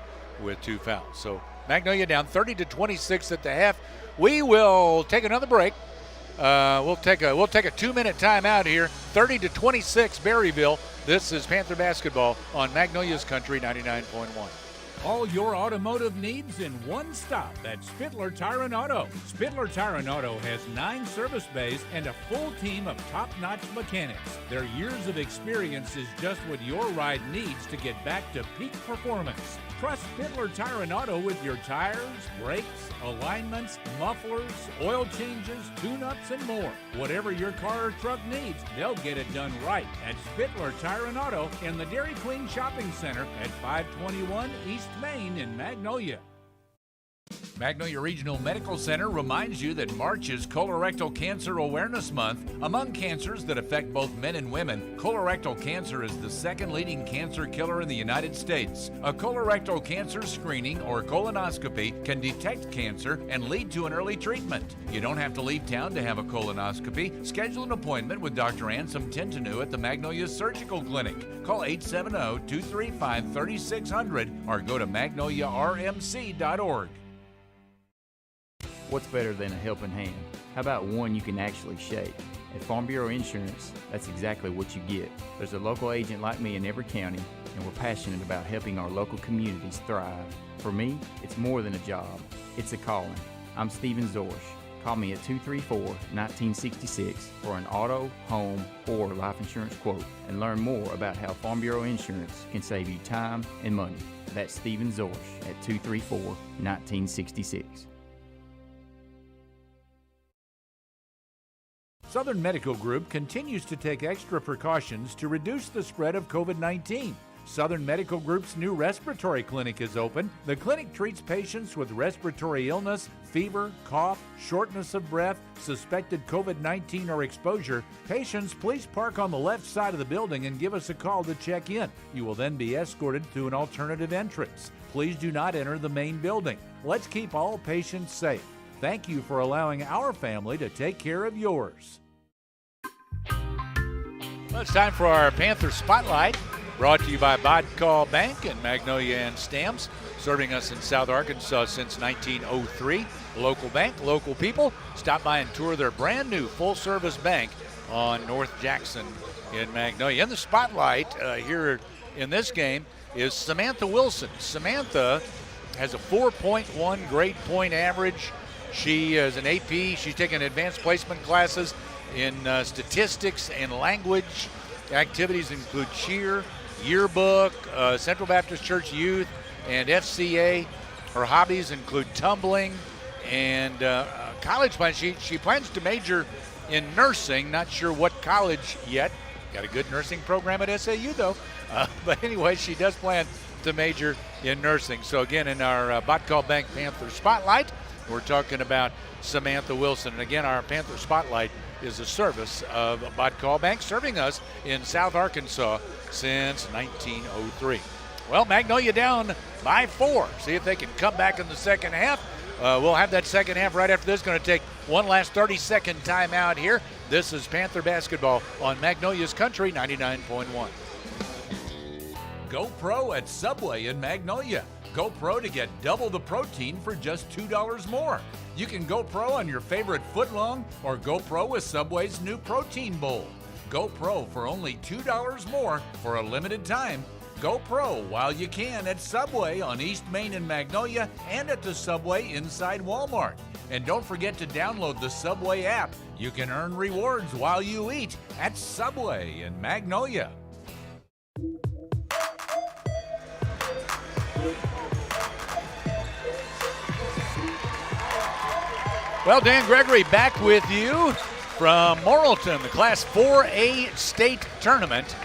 with 2 fouls. So Magnolia down 30-26 at the half. We will take another break. We'll take a 2-minute timeout here. 30-26 Berryville. This is Panther basketball on Magnolia's Country 99.1. All your automotive needs in one stop at Spittler Tire and Auto. Spittler Tire and Auto has 9 service bays and a full team of top-notch mechanics. Their years of experience is just what your ride needs to get back to peak performance. Trust Spittler Tire and Auto with your tires, brakes, alignments, mufflers, oil changes, tune-ups, and more. Whatever your car or truck needs, they'll get it done right at Spittler Tire and Auto in the Dairy Queen Shopping Center at 521 East Main in Magnolia. Magnolia Regional Medical Center reminds you that March is Colorectal Cancer Awareness Month. Among cancers that affect both men and women, colorectal cancer is the second leading cancer killer in the United States. A colorectal cancer screening or colonoscopy can detect cancer and lead to an early treatment. You don't have to leave town to have a colonoscopy. Schedule an appointment with Dr. Ansem Tintanu at the Magnolia Surgical Clinic. Call 870-235-3600 or go to magnoliarmc.org. What's better than a helping hand? How about one you can actually shake? At Farm Bureau Insurance, that's exactly what you get. There's a local agent like me in every county, and we're passionate about helping our local communities thrive. For me, it's more than a job. It's a calling. I'm Stephen Zorsch. Call me at 234-1966 for an auto, home, or life insurance quote and learn more about how Farm Bureau Insurance can save you time and money. That's Stephen Zorsch at 234-1966. Southern Medical Group continues to take extra precautions to reduce the spread of COVID-19. Southern Medical Group's new respiratory clinic is open. The clinic treats patients with respiratory illness, fever, cough, shortness of breath, suspected COVID-19 or exposure. Patients, please park on the left side of the building and give us a call to check in. You will then be escorted to an alternative entrance. Please do not enter the main building. Let's keep all patients safe. Thank you for allowing our family to take care of yours. Well, it's time for our Panther Spotlight, brought to you by Bodcall Bank and Magnolia and Stamps, serving us in South Arkansas since 1903. Local bank, local people. Stop by and tour their brand new full-service bank on North Jackson in Magnolia. In the spotlight here in this game is Samantha Wilson. Samantha has a 4.1 grade point average. She is an AP. She's taken advanced placement classes in statistics and language. Activities include cheer, yearbook, Central Baptist Church Youth, and FCA. Her hobbies include tumbling and college plans. She plans to major in nursing. Not sure what college yet. Got a good nursing program at SAU, though. But anyway, she does plan to major in nursing. So again, in our Bodcall Bank Panther Spotlight, we're talking about Samantha Wilson. And again, our Panther Spotlight is a service of Bodcall Bank, serving us in South Arkansas since 1903. Well, Magnolia down by 4. See if they can come back in the second half. We'll have that second half right after this. Going to take one last 30-second timeout here. This is Panther basketball on Magnolia's Country 99.1. Go Pro at Subway in Magnolia. Go Pro to get double the protein for just $2 more. You can go Pro on your favorite footlong or go Pro with Subway's new protein bowl. Go Pro for only $2 more for a limited time. Go Pro while you can at Subway on East Main in Magnolia and at the Subway inside Walmart. And don't forget to download the Subway app. You can earn rewards while you eat at Subway in Magnolia. Well, Dan Gregory back with you from Morrilton, the Class 4A state tournament.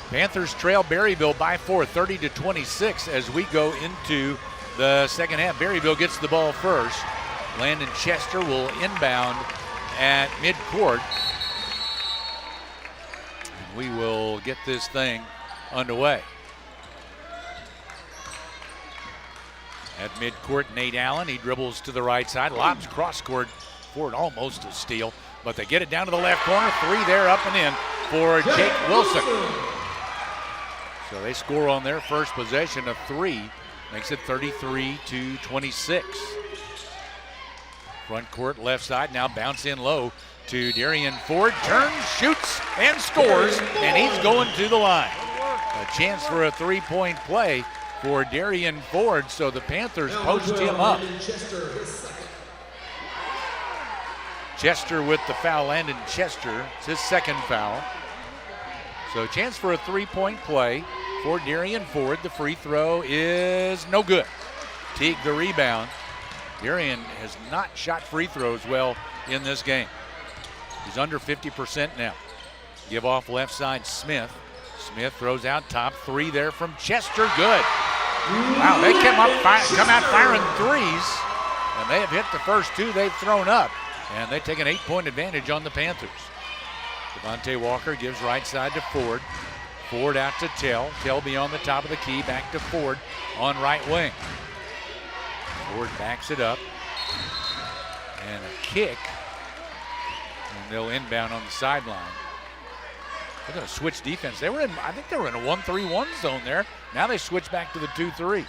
Panthers trail Berryville by 4, 30-26 as we go into the second half. Berryville gets the ball first. Landon Chester will inbound at midcourt. We will get this thing underway. At midcourt, Nate Allen, he dribbles to the right side, lobs cross-court forward, almost a steal, but they get it down to the left corner. 3 there, up and in for Jake Wilson. So they score on their first possession of 3, makes it 33-26. Front court, left side, now bounce in low to Darian Ford, turns, shoots, and scores, and he's going to the line. A chance for a three-point play for Darian Ford, so the Panthers post him up. Chester with the foul, Landon Chester. It's his second foul. So chance for a three-point play for Darian Ford. The free throw is no good. Teague the rebound. Darian has not shot free throws well in this game. He's under 50% now. Give off left side, Smith. Smith throws out top. 3 there from Chester, good. Wow, they come out firing threes. and they have hit the first two they've thrown up, and they take an 8-point advantage on the Panthers. Devontae Walker gives right side to Ford. Ford out to Tell. Tell beyond the top of the key, back to Ford on right wing. Ford backs it up, and a kick, and they'll inbound on the sideline. They're going to switch defense. I think they were in a 1-3-1 zone there. Now they switch back to the 2-3.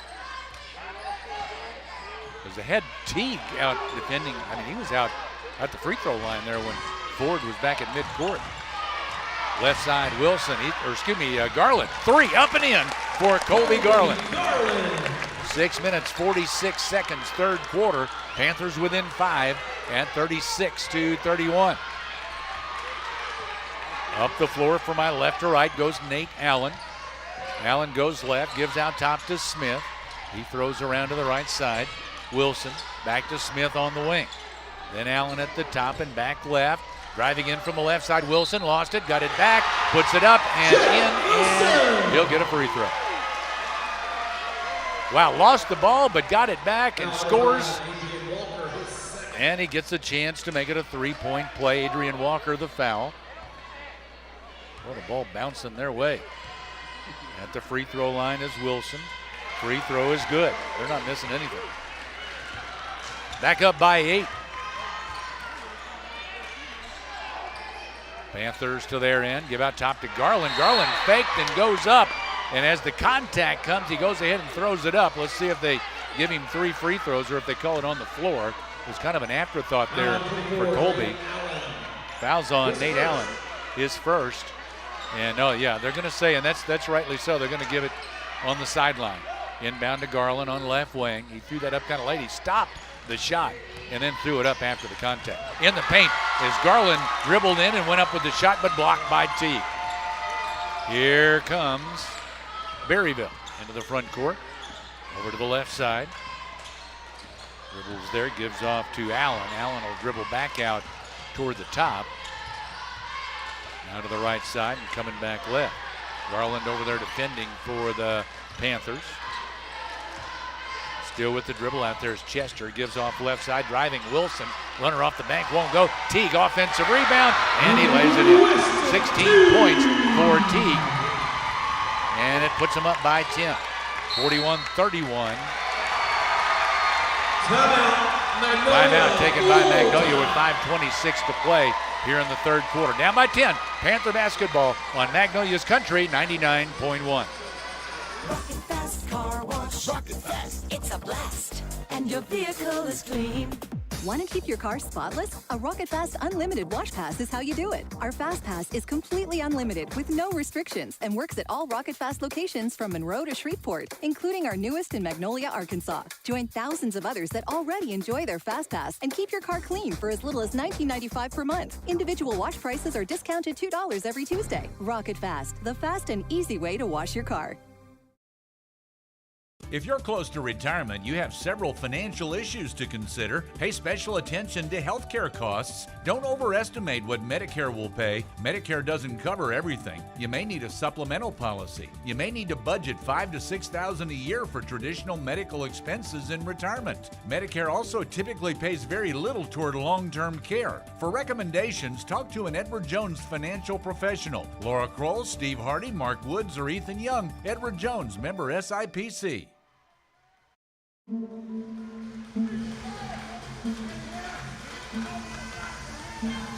Because they had Teague out defending. I mean, he was out at the free throw line there when Ford was back at midcourt. Left side, Wilson, Garland. 3 up and in for Colby Garland. 6 minutes, 46 seconds, third quarter. Panthers within 5 at 36-31. Up the floor from my left to right goes Nate Allen. Allen goes left, gives out top to Smith. He throws around to the right side. Wilson back to Smith on the wing. Then Allen at the top and back left. Driving in from the left side, Wilson lost it, got it back, puts it up and in, and he'll get a free throw. Wow, lost the ball but got it back and scores. And he gets a chance to make it a 3-point play. Adrian Walker the foul. Well, the ball bouncing their way. At the free throw line is Wilson. Free throw is good. They're not missing anything. Back up by 8. Panthers to their end. Give out top to Garland. Garland faked and goes up. And as the contact comes, he goes ahead and throws it up. Let's see if they give him 3 free throws or if they call it on the floor. It was kind of an afterthought there for Colby. Fouls on Nate Allen, his first. And they're going to say, and that's rightly so, they're going to give it on the sideline. Inbound to Garland on left wing. He threw that up kind of late. He stopped the shot and then threw it up after the contact. In the paint as Garland dribbled in and went up with the shot, but blocked by Teague. Here comes Berryville into the front court. Over to the left side. Dribbles there, gives off to Allen. Allen will dribble back out toward the top. Now to the right side and coming back left. Garland over there defending for the Panthers. Still with the dribble out there is Chester. Gives off left side, driving Wilson. Runner off the bank, won't go. Teague, offensive rebound, and he lays it in. 16 points for Teague. And it puts him up by 10. 41-31. Timeout taken by Magnolia with 5:26 to play here in the third quarter. Down by 10. Panther basketball on Magnolia's Country 99.1. Rocket Fast Car Wash. Rocket Fast. It's a blast. And your vehicle is clean. Want to keep your car spotless? A Rocket Fast Unlimited Wash Pass is how you do it. Our Fast Pass is completely unlimited with no restrictions and works at all Rocket Fast locations from Monroe to Shreveport, including our newest in Magnolia, Arkansas. Join thousands of others that already enjoy their Fast Pass and keep your car clean for as little as $19.95 per month. Individual wash prices are discounted $2 every Tuesday. Rocket Fast, the fast and easy way to wash your car. If you're close to retirement, you have several financial issues to consider. Pay special attention to healthcare costs. Don't overestimate what Medicare will pay. Medicare doesn't cover everything. You may need a supplemental policy. You may need to budget $5,000 to $6,000 a year for traditional medical expenses in retirement. Medicare also typically pays very little toward long-term care. For recommendations, talk to an Edward Jones financial professional. Laura Kroll, Steve Hardy, Mark Woods, or Ethan Young. Edward Jones, member SIPC.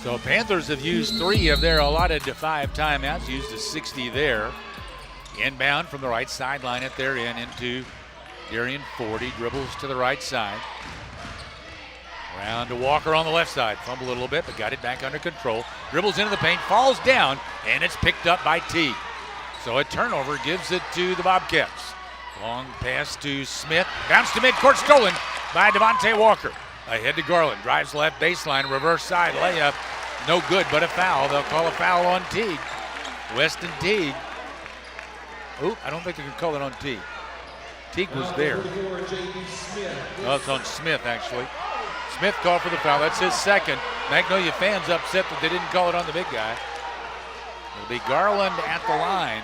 So Panthers have used 3 of their allotted to 5 timeouts, used a 60 there. Inbound from the right sideline at their end into Darian Ford. He dribbles to the right side. Around to Walker on the left side. Fumbled a little bit, but got it back under control. Dribbles into the paint, falls down, and it's picked up by Teague. So a turnover gives it to the Bobcats. Long pass to Smith. Bounce to midcourt, stolen by Devontae Walker. Ahead to Garland. Drives left baseline, reverse side layup. No good, but a foul. They'll call a foul on Teague. Weston Teague. Oop, I don't think they can call it on Teague. Teague was there. Oh, it's on Smith, actually. Smith called for the foul. That's his second. Magnolia fans upset that they didn't call it on the big guy. It'll be Garland at the line.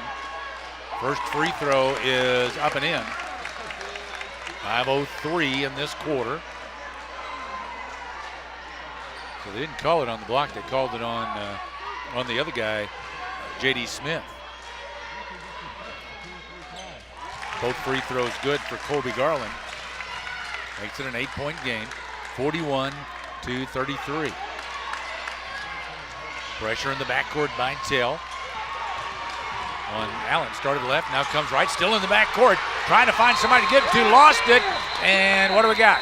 First free throw is up and in. 5:03 in this quarter. So they didn't call it on the block. They called it on the other guy, J.D. Smith. Both free throws good for Colby Garland. Makes it an 8-point game, 41-33. Pressure in the backcourt by Tell. On Allen, started left, now comes right, still in the backcourt, trying to find somebody to give it to, lost it, and what do we got?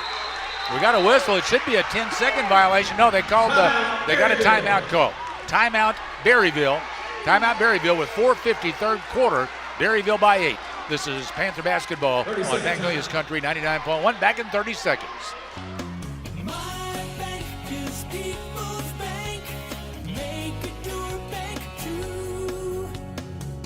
We got a whistle. It should be a 10-second violation. No, they got a timeout call. Timeout Berryville. Timeout Berryville with 4:50 third quarter. Berryville by 8. This is Panther basketball on Magnolia's Country 99.1. Back in 30 seconds.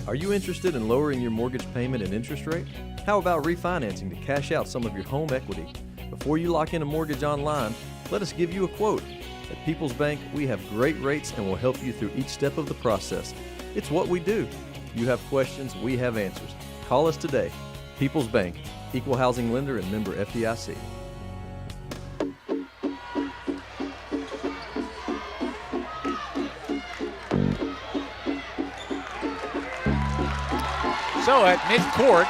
Are you interested in lowering your mortgage payment and interest rate? How about refinancing to cash out some of your home equity? Before you lock in a mortgage online, let us give you a quote. At People's Bank, we have great rates and will help you through each step of the process. It's what we do. You have questions, we have answers. Call us today. People's Bank, Equal Housing Lender and member FDIC. So at midcourt,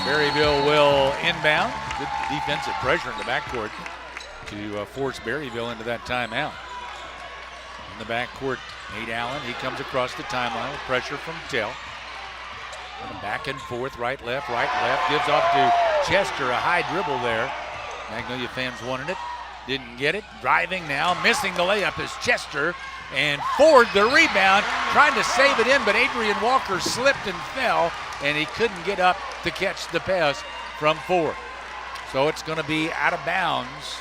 Berryville will inbound. Good defensive pressure in the backcourt to force Berryville into that timeout. In the backcourt, Nate Allen, he comes across the timeline with pressure from Tell. Back and forth, right, left, gives off to Chester, a high dribble there. Magnolia fans wanted it, didn't get it. Driving now, missing the layup is Chester. And Ford, the rebound, trying to save it in, but Adrian Walker slipped and fell, and he couldn't get up to catch the pass from Ford. So it's going to be out of bounds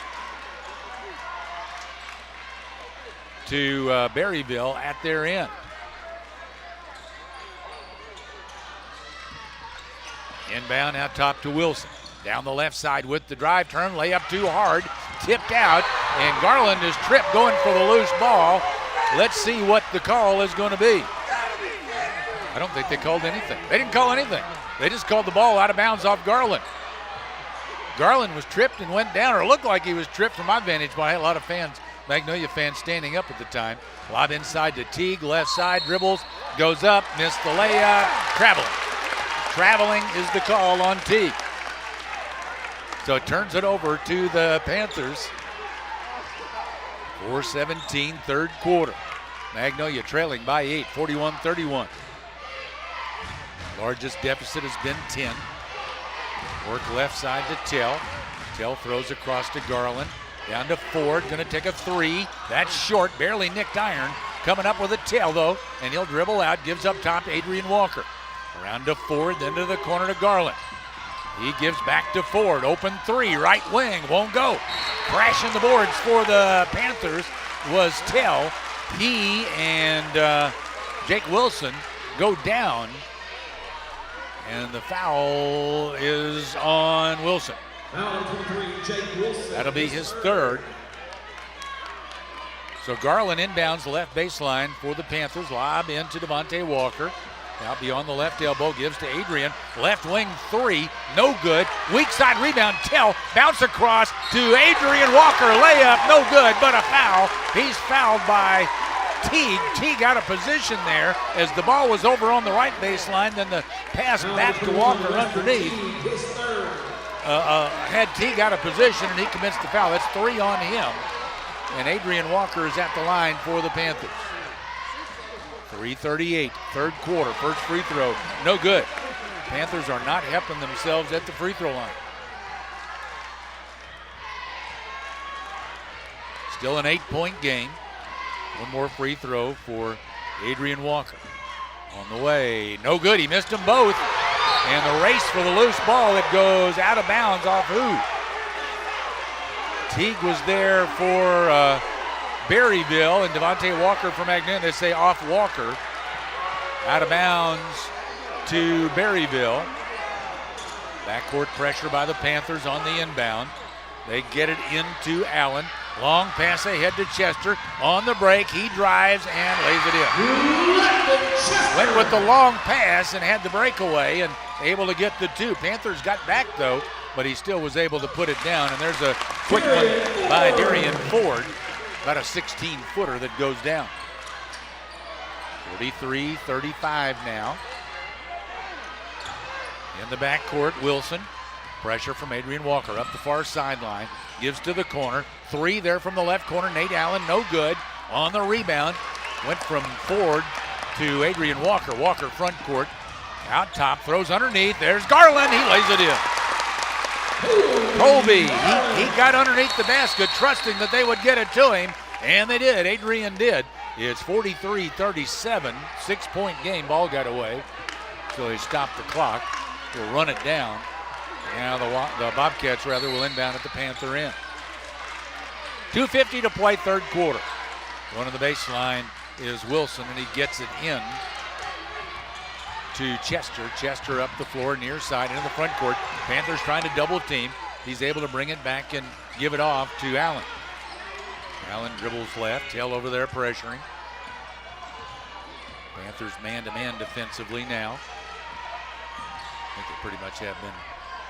to Berryville at their end. Inbound out top to Wilson. Down the left side with the drive, turn, layup too hard, tipped out, and Garland is tripped going for the loose ball. Let's see what the call is going to be. I don't think they called anything. They didn't call anything. They just called the ball out of bounds off Garland. Garland was tripped and went down, or looked like he was tripped from my vantage point. I had a lot of fans, Magnolia fans, standing up at the time. Lob inside to Teague, left side, dribbles, goes up, missed the layup, traveling. Traveling is the call on Teague. So it turns it over to the Panthers. 4:17 third quarter. Magnolia trailing by 8, 41-31. Largest deficit has been 10. Work left side to Tell. Tell throws across to Garland. Down to Ford, gonna take a three. That's short, barely nicked iron. Coming up with a Tell though, and he'll dribble out, gives up top to Adrian Walker. Around to Ford, then to the corner to Garland. He gives back to Ford, open three, right wing, won't go. Crashing the boards for the Panthers was Tell. He and Jake Wilson go down, and the foul is on Wilson. Foul number 23, Jake Wilson. That'll be his third. So Garland inbounds the left baseline for the Panthers. Lob into Devontae Walker. Now beyond the left elbow, gives to Adrian. Left wing three, no good. Weak side rebound, Tell. Bounce across to Adrian Walker. Layup, no good, but a foul. He's fouled by Teague. Teague out of position there as the ball was over on the right baseline. Then the pass back to Walker underneath. Had Teague out of position, and he commits the foul. That's 3 on him. And Adrian Walker is at the line for the Panthers. 3:38, third quarter, first free throw, no good. Panthers are not helping themselves at the free throw line. Still an 8-point game. One more free throw for Adrian Walker. On the way, no good, he missed them both. And the race for the loose ball, it goes out of bounds off who? Teague was there for Berryville, and Devontae Walker for Magnolia. They say off Walker. Out of bounds to Berryville. Backcourt pressure by the Panthers on the inbound. They get it into Allen. Long pass ahead to Chester. On the break, he drives and lays it in. Went with the long pass and had the breakaway and able to get the two. Panthers got back though, but he still was able to put it down. And there's a quick one by Darian Ford. About a 16-footer that goes down. 43-35 now. In the backcourt, Wilson. Pressure from Adrian Walker up the far sideline. Gives to the corner. 3 there from the left corner. Nate Allen, no good. On the rebound. Went from Ford to Adrian Walker. Walker front court. Out top. Throws underneath. There's Garland. He lays it in. Colby, he got underneath the basket, trusting that they would get it to him. And they did. Adrian did. It's 43-37. 6-point game. Ball got away. So they stopped the clock. Will run it down. Now the Bobcats, will inbound at the Panther end. 2:50 to play, third quarter. Going to the baseline is Wilson, and he gets it in to Chester. Chester up the floor, near side, into the front court. Panthers trying to double team. He's able to bring it back and give it off to Allen. Allen dribbles left. Hill over there pressuring. Panthers man-to-man defensively now. I think they pretty much have been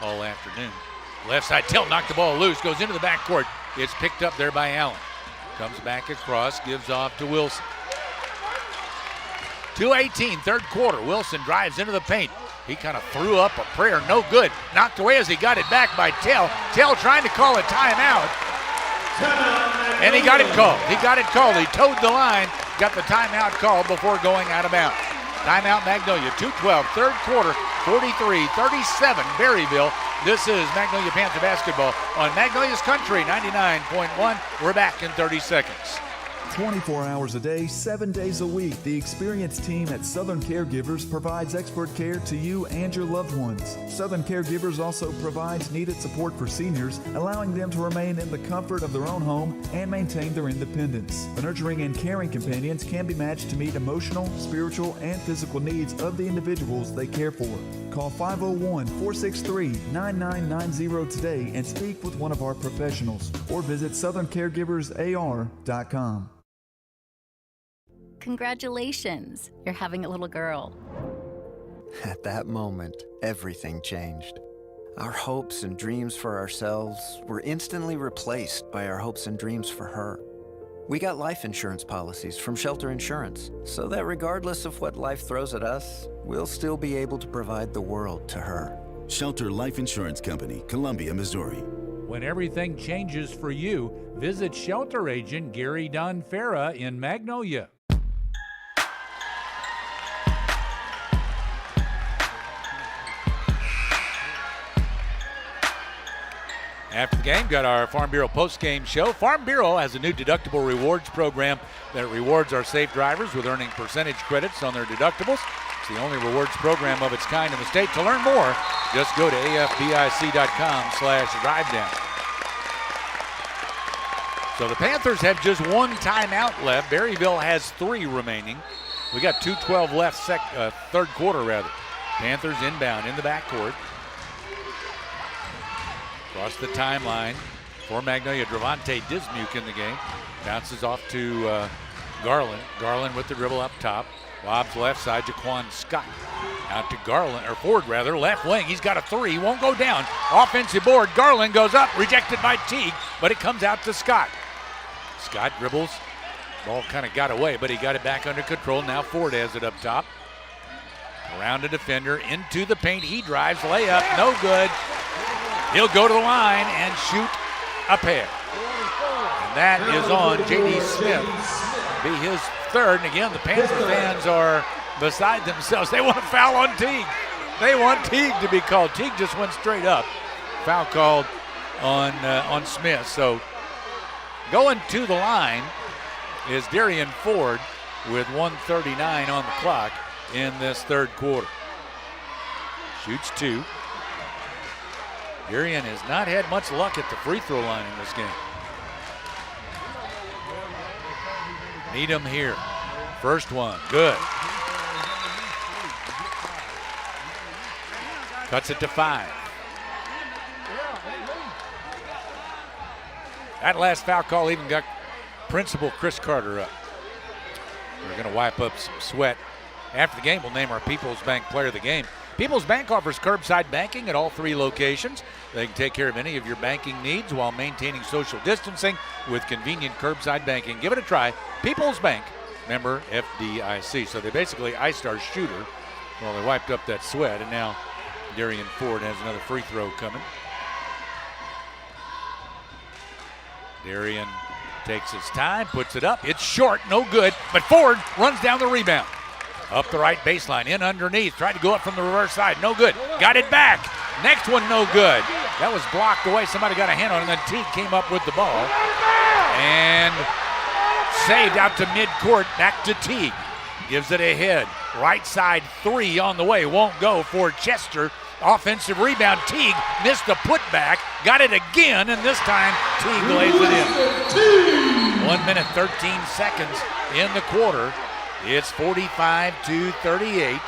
all afternoon. Left side, Till knocked the ball loose, goes into the backcourt. It's picked up there by Allen. Comes back across, gives off to Wilson. 2:18, third quarter. Wilson drives into the paint. He kind of threw up a prayer, no good. Knocked away as he got it back by Tell. Tell trying to call a timeout. And he got it called. He toed the line, got the timeout called before going out of bounds. Timeout Magnolia, 2:12, third quarter, 43-37, Berryville. This is Magnolia Panther basketball on Magnolia's Country, 99.1. We're back in 30 seconds. 24 hours a day, 7 days a week, the experienced team at Southern Caregivers provides expert care to you and your loved ones. Southern Caregivers also provides needed support for seniors, allowing them to remain in the comfort of their own home and maintain their independence. The nurturing and caring companions can be matched to meet emotional, spiritual, and physical needs of the individuals they care for. Call 501-463-9990 today and speak with one of our professionals, or visit southerncaregiversar.com. Congratulations, you're having a little girl. At that moment, everything changed. Our hopes and dreams for ourselves were instantly replaced by our hopes and dreams for her. We got life insurance policies from Shelter Insurance, so that regardless of what life throws at us, we'll still be able to provide the world to her. Shelter Life Insurance Company, Columbia, Missouri. When everything changes for you, visit Shelter Agent Gary Donfera in Magnolia. After the game, got our Farm Bureau post-game show. Farm Bureau has a new deductible rewards program that rewards our safe drivers with earning percentage credits on their deductibles. It's the only rewards program of its kind in the state. To learn more, just go to afbic.com/drivedown. So the Panthers have just one timeout left. Berryville has 3 remaining. We got 2:12 left, third quarter. Panthers inbound in the backcourt. Across the timeline for Magnolia, Dravante Dismuke in the game. Bounces off to Garland. Garland with the dribble up top. Lobs left side, Jaquan Scott. Out to Garland, or Ford rather, left wing. He's got a 3, won't go down. Offensive board, Garland goes up, rejected by Teague, but it comes out to Scott. Scott dribbles. Ball kind of got away, but he got it back under control. Now Ford has it up top. Around a defender, into the paint. He drives, layup, no good. He'll go to the line and shoot a pair. And that is on J.D. Smith. Be his third. And again, the Panther fans are beside themselves. They want a foul on Teague. They want Teague to be called. Teague just went straight up. Foul called on Smith. So going to the line is Darian Ford with 1:39 on the clock in this third quarter. Shoots 2. Darian has not had much luck at the free throw line in this game. Needham here. First one, good. Cuts it to 5. That last foul call even got Principal Chris Carter up. We're going to wipe up some sweat. After the game, we'll name our People's Bank Player of the Game. People's Bank offers curbside banking at all 3 locations. They can take care of any of your banking needs while maintaining social distancing with convenient curbside banking. Give it a try. People's Bank, member FDIC. So they basically iced our shooter. Well, they wiped up that sweat, and now Darian Ford has another free throw coming. Darian takes his time, puts it up. It's short, no good, but Ford runs down the rebound. Up the right baseline, in underneath, tried to go up from the reverse side, no good. Got it back. Next one, no good. That was blocked away. Somebody got a hand on it, and then Teague came up with the ball. And saved out to midcourt, back to Teague. Gives it ahead. Right side 3 on the way, won't go for Chester. Offensive rebound, Teague missed the putback, got it again, and this time Teague lays it in. 1 minute, 13 seconds in the quarter. It's 45-38.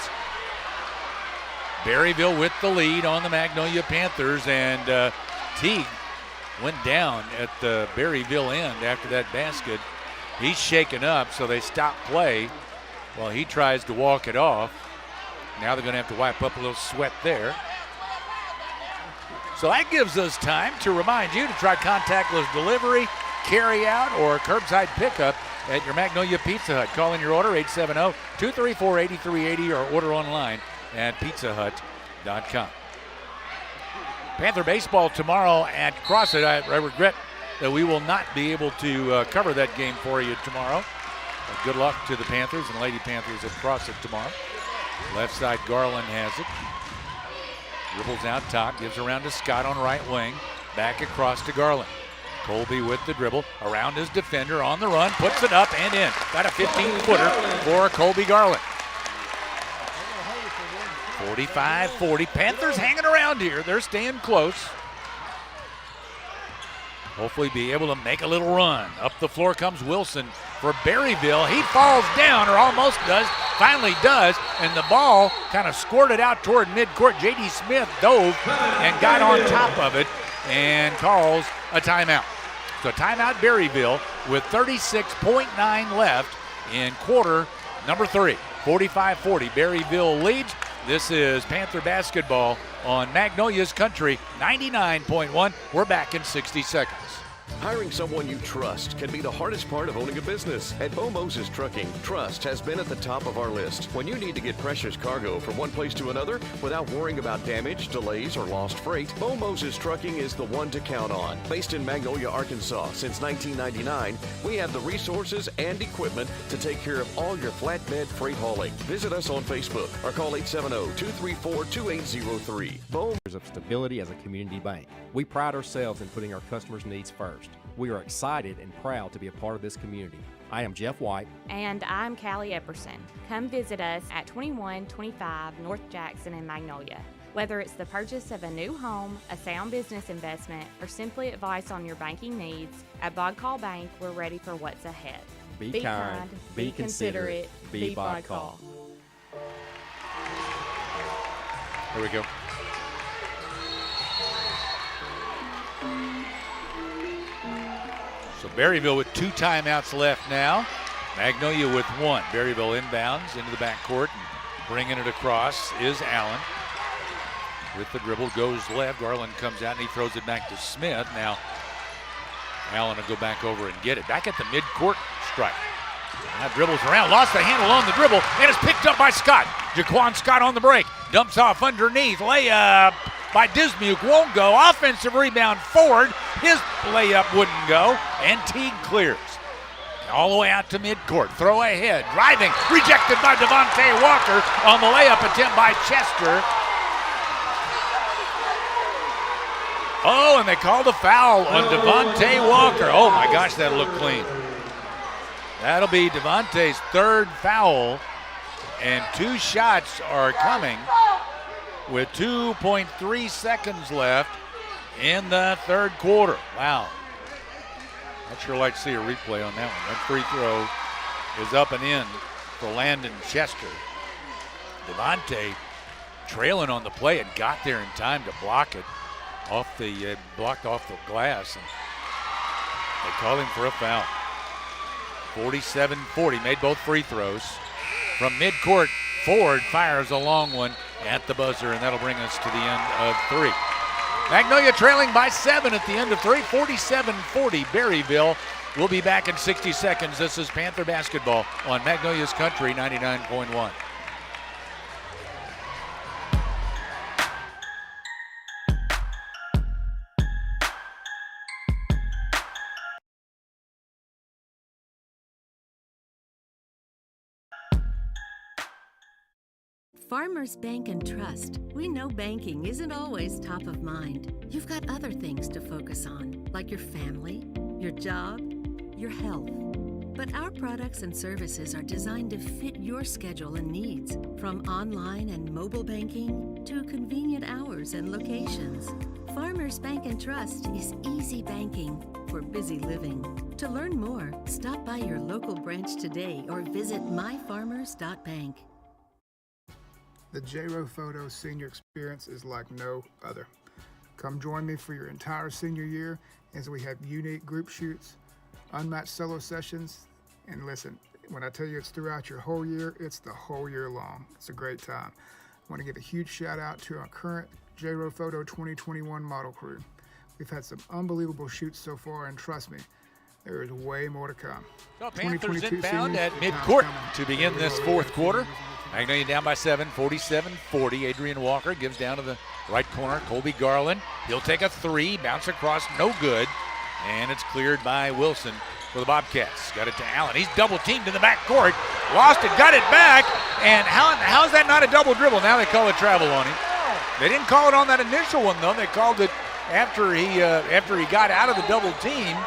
Berryville with the lead on the Magnolia Panthers, and Teague went down at the Berryville end after that basket. He's shaken up, so they stop play while he tries to walk it off. Now they're going to have to wipe up a little sweat there. So that gives us time to remind you to try contactless delivery, carry out, or curbside pickup at your Magnolia Pizza Hut. Call in your order, 870-234-8380, or order online at pizzahut.com. Panther baseball tomorrow at CrossFit. I regret that we will not be able to cover that game for you tomorrow. Good luck to the Panthers and Lady Panthers at CrossFit tomorrow. Left side, Garland has it. Dribbles out top, gives around to Scott on right wing. Back across to Garland. Colby with the dribble, around his defender, on the run, puts it up and in. Got a 15-footer for Colby Garland. 45-40. Panthers hanging around here. They're staying close. Hopefully be able to make a little run. Up the floor comes Wilson for Berryville. He falls down, or almost does, finally does, and the ball kind of squirted out toward midcourt. J.D. Smith dove and got on top of it and calls a timeout. So timeout Berryville with 36.9 left in quarter number 3. 45-40, Berryville leads. This is Panther basketball on Magnolia's Country 99.1. We're back in 60 seconds. Hiring someone you trust can be the hardest part of owning a business. At Bo Moses Trucking, trust has been at the top of our list. When you need to get precious cargo from one place to another without worrying about damage, delays, or lost freight, Bo Moses Trucking is the one to count on. Based in Magnolia, Arkansas since 1999, we have the resources and equipment to take care of all your flatbed freight hauling. Visit us on Facebook or call 870-234-2803. Bo of stability as a community bank. We pride ourselves in putting our customers' needs first. We are excited and proud to be a part of this community. I am Jeff White. And I'm Callie Epperson. Come visit us at 2125 North Jackson in Magnolia. Whether it's the purchase of a new home, a sound business investment, or simply advice on your banking needs, at Bobcats Bank, we're ready for what's ahead. Be kind, be considerate, be Bobcats. Here we go. So Berryville with 2 timeouts left now. Magnolia with 1. Berryville inbounds into the backcourt and bringing it across is Allen. With the dribble, goes left. Garland comes out and he throws it back to Smith. Now Allen will go back over and get it. Back at the midcourt stripe. Now dribbles around, lost the handle on the dribble, and it's picked up by Scott. Jaquan Scott on the break. Dumps off underneath. Layup by Dismuke won't go. Offensive rebound Ford. His layup wouldn't go, and Teague clears. All the way out to midcourt. Throw ahead. Driving. Rejected by Devontae Walker on the layup attempt by Chester. Oh, and they called a foul on Devontae Walker. Oh, my gosh, that looked clean. That'll be Devontae's 3rd foul, and 2 shots are coming with 2.3 seconds left in the 3rd quarter. Wow. I'd sure like to see a replay on that one. That free throw is up and in for Landon Chester. Devontae trailing on the play and got there in time to block it off the blocked off the glass, and they call him for a foul. 47-40, made both free throws. From midcourt, Ford fires a long one at the buzzer, and that'll bring us to the end of 3. Magnolia trailing by 7 at the end of 3, 47-40 Berryville. We'll be back in 60 seconds. This is Panther basketball on Magnolia's Country 99.1. Farmers Bank and Trust. We know banking isn't always top of mind. You've got other things to focus on, like your family, your job, your health. But our products and services are designed to fit your schedule and needs, from online and mobile banking to convenient hours and locations. Farmers Bank and Trust is easy banking for busy living. To learn more, stop by your local branch today or visit myfarmers.bank. The J-Row Photo Senior Experience is like no other. Come join me for your entire senior year as we have unique group shoots, unmatched solo sessions, and listen, when I tell you it's throughout your whole year, it's the whole year long. It's a great time. I want to give a huge shout out to our current J-Row Photo 2021 model crew. We've had some unbelievable shoots so far, and trust me, there is way more to come. So Panthers inbound at midcourt to begin this fourth quarter. Magnolia down by 7, 47-40. Adrian Walker gives down to the right corner. Colby Garland, he'll take a 3, bounce across, no good. And it's cleared by Wilson for the Bobcats. Got it to Allen. He's double teamed in the back court. Lost it, got it back. And how is that not a double dribble? Now they call a travel on him. They didn't call it on that initial one, though. They called it after he got out of the double team.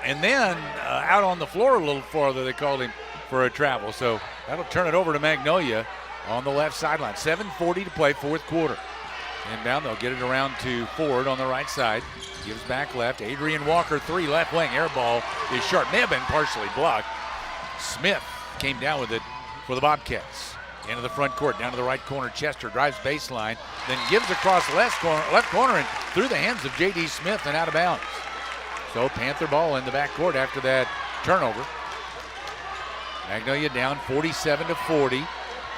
And then out on the floor a little farther, they called him for a travel. So that'll turn it over to Magnolia on the left sideline. 7:40 to play, fourth quarter. Inbound, they'll get it around to Ford on the right side. Gives back left. Adrian Walker, 3, left wing. Air ball is short. May have been partially blocked. Smith came down with it for the Bobcats. Into the front court, down to the right corner. Chester drives baseline, then gives across left corner and through the hands of J.D. Smith and out of bounds. So Panther ball in the back court after that turnover. Magnolia down 47-40.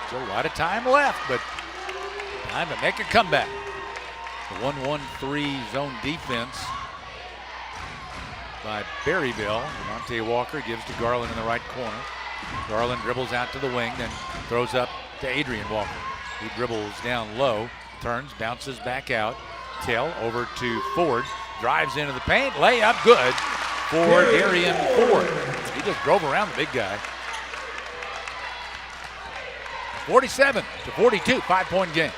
Still a lot of time left, but time to make a comeback. The 1-1-3 zone defense by Berryville. Demonte Walker gives to Garland in the right corner. Garland dribbles out to the wing, then throws up to Adrian Walker. He dribbles down low, turns, bounces back out. Tell over to Ford. Drives into the paint, layup good for Darian Ford. He just drove around the big guy. 47-42, 5-point game.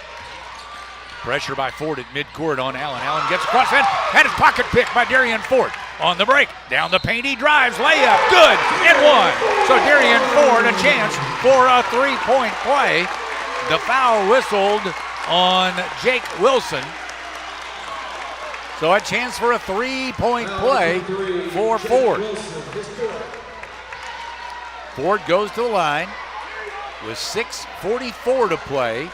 Pressure by Ford at midcourt on Allen. Allen gets across and had his pocket picked by Darian Ford. On the break, down the paint, he drives, layup, good, and 1. So Darian Ford a chance for a 3-point play. The foul whistled on Jake Wilson. So a chance for a 3-point play for Ford. Ford goes to the line with 6:44 to play.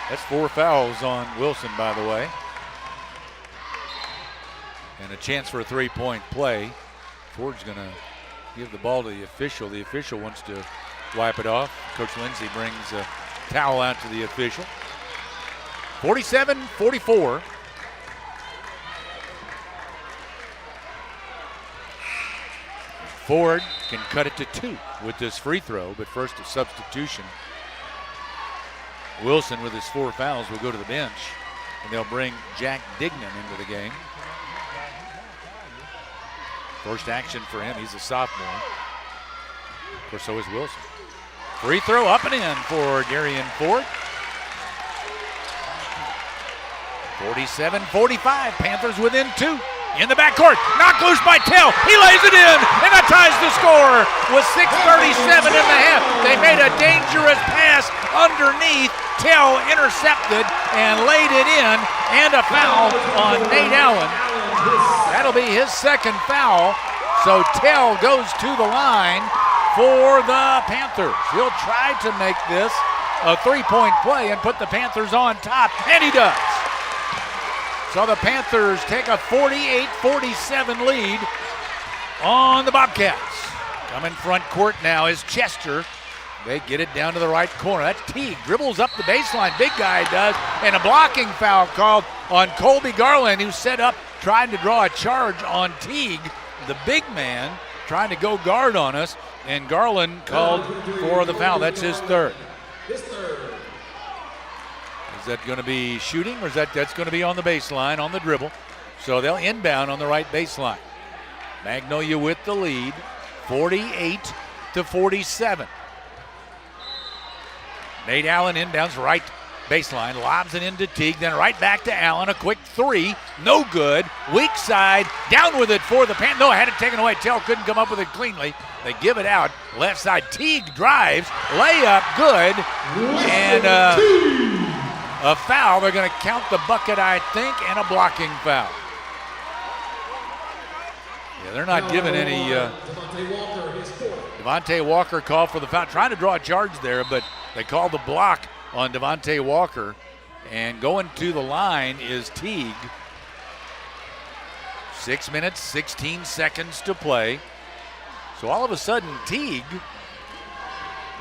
That's 4 fouls on Wilson, by the way. And a chance for a 3-point play. Ford's going to give the ball to the official. The official wants to wipe it off. Coach Lindsay brings a towel out to the official. 47-44. Ford can cut it to 2 with this free throw, but first a substitution. Wilson with his 4 fouls will go to the bench, and they'll bring Jack Dignan into the game. First action for him, he's a sophomore. Of course, so is Wilson. Free throw up and in for Darian Ford. 47-45, Panthers within 2. In the backcourt, knocked loose by Tell. He lays it in, and that ties the score with 6:37 in the half. They made a dangerous pass underneath. Tell intercepted and laid it in, and a foul on Nate Allen. That'll be his second foul. So Tell goes to the line for the Panthers. He'll try to make this a 3-point play and put the Panthers on top, and he does. So the Panthers take a 48-47 lead on the Bobcats. Coming front court now is Chester They get it down to the right corner. That's Teague. Dribbles up the baseline. Big guy does. And a blocking foul called on Colby Garland, who set up trying to draw a charge on Teague, the big man, trying to go guard on us. And Garland called for the foul. That's his third. Is that going to be shooting, or is that's going to be on the baseline, on the dribble? So they'll inbound on the right baseline. Magnolia with the lead, 48-47. Nate Allen inbounds right baseline, lobs it into Teague, then right back to Allen. A quick three, no good. Weak side, down with it for the Panthers. No, had it taken away. Tell couldn't come up with it cleanly. They give it out. Left side, Teague drives, layup, good. And a foul. They're going to count the bucket, I think, and a blocking foul. Yeah, they're not giving any. Devontae Walker called for the foul, trying to draw a charge there, but they called the block on Devontae Walker. And going to the line is Teague. 6 minutes, 16 seconds to play. So all of a sudden, Teague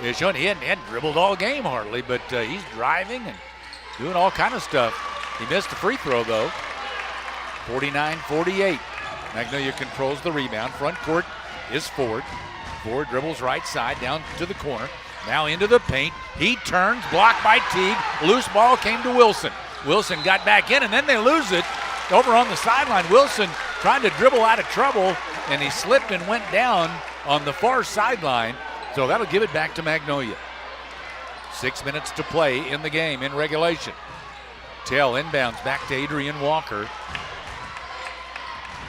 is showing he hadn't dribbled all game hardly, but he's driving and doing all kind of stuff. He missed the free throw, though. 49-48. Magnolia controls the rebound. Front court is Ford. Ford dribbles right side down to the corner. Now into the paint. He turns, blocked by Teague. Loose ball came to Wilson. Wilson got back in, and then they lose it over on the sideline. Wilson trying to dribble out of trouble, and he slipped and went down on the far sideline. So that'll give it back to Magnolia. 6 minutes to play in the game in regulation. Tell inbounds back to Adrian Walker.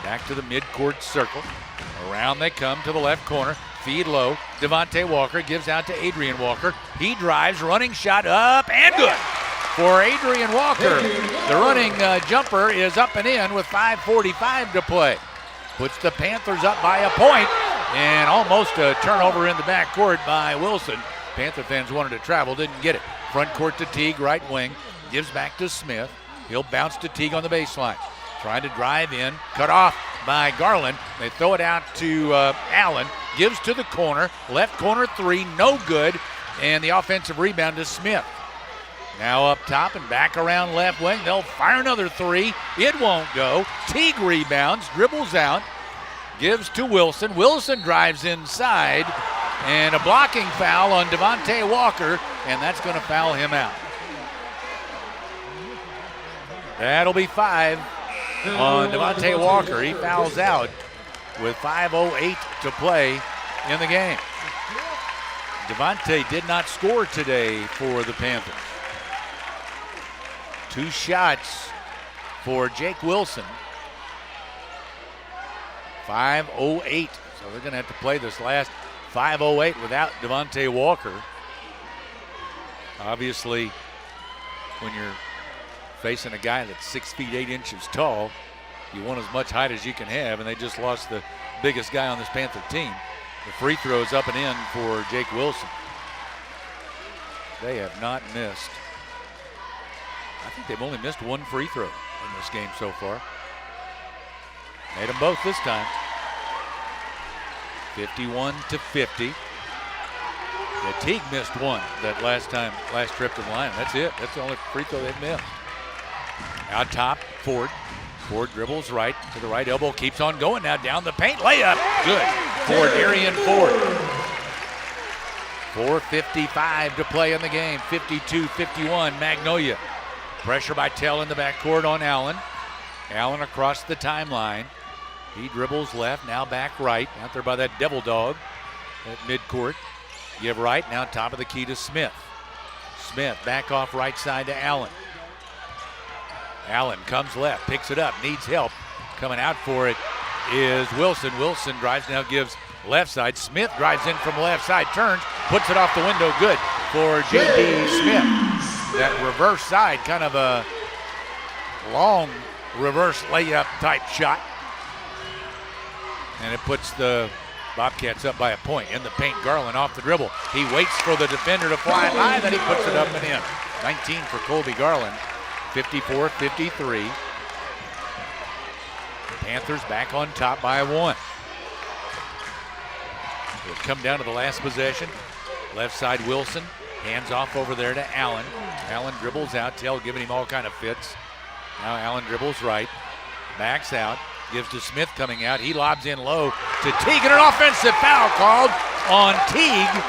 Back to the midcourt circle. Around they come to the left corner. Feed low. Devontae Walker gives out to Adrian Walker. He drives, running shot up and good for Adrian Walker. The running jumper is up and in with 5:45 to play. Puts the Panthers up by a point, and almost a turnover in the backcourt by Wilson. Panther fans wanted to travel, didn't get it. Front court to Teague, right wing. Gives back to Smith. He'll bounce to Teague on the baseline. Trying to drive in, cut off by Garland. They throw it out to Allen. Gives to the corner. Left corner three, no good. And the offensive rebound to Smith. Now up top and back around left wing. They'll fire another three. It won't go. Teague rebounds, dribbles out, gives to Wilson. Wilson drives inside. And a blocking foul on Devontae Walker, and that's going to foul him out. That'll be 5 on Devontae Walker. He fouls out with 5:08 to play in the game. Devontae did not score today for the Panthers. 2 shots for Jake Wilson. 5:08, so they're going to have to play this last 5:08 without Devontae Walker. Obviously, when you're facing a guy that's 6 feet 8 inches tall, you want as much height as you can have, and they just lost the biggest guy on this Panther team. The free throw is up and in for Jake Wilson. They have not missed. I think they've only missed 1 free throw in this game so far. Made them both this time. 51-50. The Teague missed 1 that last trip to the line. That's it. That's the only free throw they've missed. Out top, Ford. Ford dribbles right to the right elbow, keeps on going now down the paint. Layup, good for Darian Ford. 4:55 to play in the game. 52-51 Magnolia. Pressure by Tell in the backcourt on Allen. Allen across the timeline. He dribbles left, now back right. Out there by that devil dog at midcourt. Give right, now top of the key to Smith. Smith back off right side to Allen. Allen comes left, picks it up, needs help. Coming out for it is Wilson. Wilson drives, now gives left side. Smith drives in from left side, turns, puts it off the window, good for J.D. Smith. That reverse side, kind of a long reverse layup type shot. And it puts the Bobcats up by a point. In the paint, Garland off the dribble. He waits for the defender to fly by, then he puts it up and in. 19 for Colby Garland. 54-53. Panthers back on top by 1. It'll come down to the last possession. Left side, Wilson. Hands off over there to Allen. Allen dribbles out. Tell giving him all kind of fits. Now Allen dribbles right. Backs out. Gives to Smith coming out. He lobs in low to Teague, and an offensive foul called on Teague,